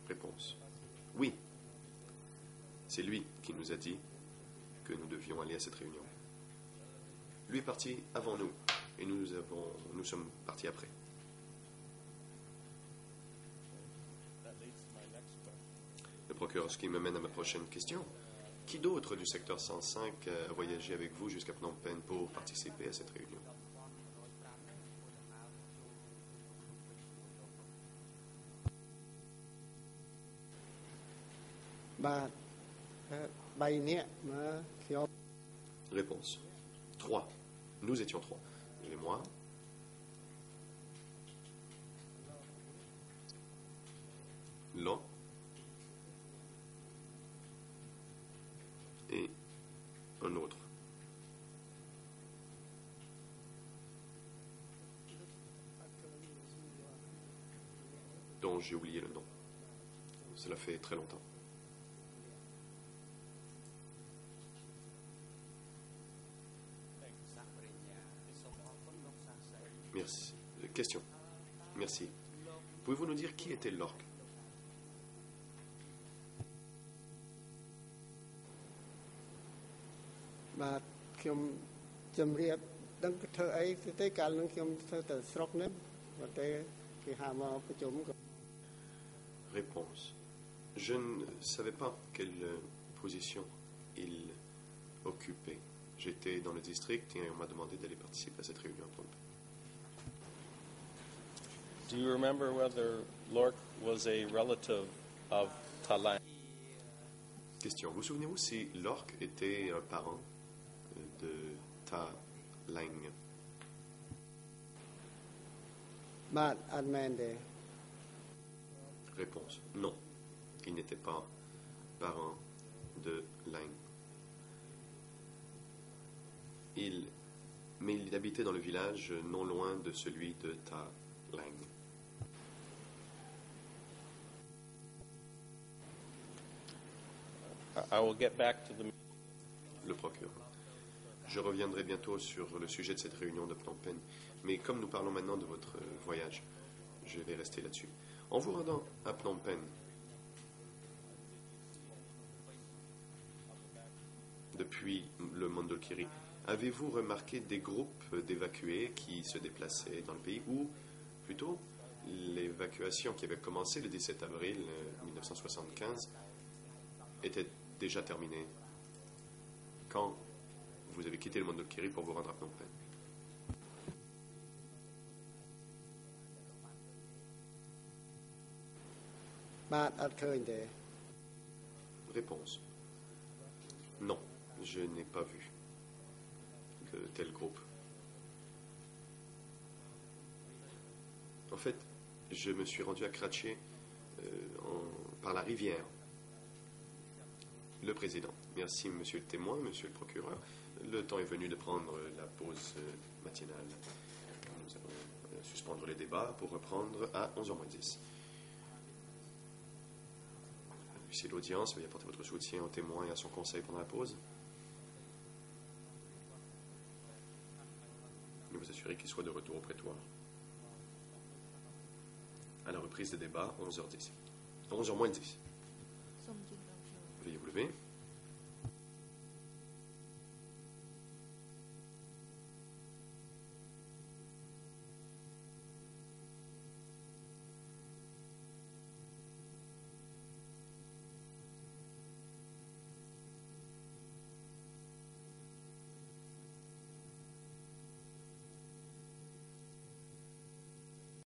S1: Réponse. Oui. C'est lui qui nous a dit que nous devions aller à cette réunion. Lui est parti avant nous et nous sommes partis après. Le procureur, ce qui me mène à ma prochaine question. Qui d'autre du secteur 105 a voyagé avec vous jusqu'à Phnom Penh pour participer à cette réunion?
S5: បាទ3នាក់មើលខ្ញុំ
S1: Réponse. 3. Nous étions 3. Et moi? L'un. Et un autre. Dont j'ai oublié le nom. Cela fait très longtemps. Merci. Question. Merci. Pouvez-vous nous dire qui était l'orque?
S5: បាទខ្ញុំជំរាបដឹងធ្វើអីទេកាលនឹងខ្ញុំធ្វើតែស្រុកនេះបើតែគេហៅមកប្រជុំក៏
S1: Réponse. Je ne savais pas quelle position il occupait. J'étais dans le district et on m'a demandé d'aller participer à cette réunion à Phnom Penh.
S4: Do you remember whether Lork was a relative of Talang?
S1: Question. Vous souvenez-vous si l'orque était un parent de Ta Lang?
S5: បាទអត់មែនទេ
S1: Réponse. Non. Il n'était pas parent de Lang. Mais il habitait dans le village non loin de celui de Ta Lang.
S4: I will get back to the.
S1: Le procureur. Je reviendrai bientôt sur le sujet de cette réunion de Phnom Penh, mais comme nous parlons maintenant de votre voyage, je vais rester là-dessus. En vous rendant à Phnom Penh, depuis le Mondulkiri, avez-vous remarqué des groupes d'évacués qui se déplaçaient dans le pays, ou plutôt l'évacuation qui avait commencé le 17 avril 1975 était déjà terminée quand vous avez quitté le Mondulkiri pour vous rendre à Phnom Penh?
S5: បាទអត់ឃើញទេ
S1: Réponse. Non, je n'ai pas vu de tel groupe. En fait, je me suis rendu à Kratché par la rivière. Le président. Merci, monsieur le témoin, monsieur le procureur. Le temps est venu de prendre la pause matinale. Nous allons suspendre les débats pour reprendre à 11h10. Huissier de l'audience, veuillez apporter votre soutien au témoin et à son conseil pendant la pause. Nous vous assurer qu'il soit de retour au prétoire. À la reprise des débats, 11h10. 11h-10. Veuillez vous lever.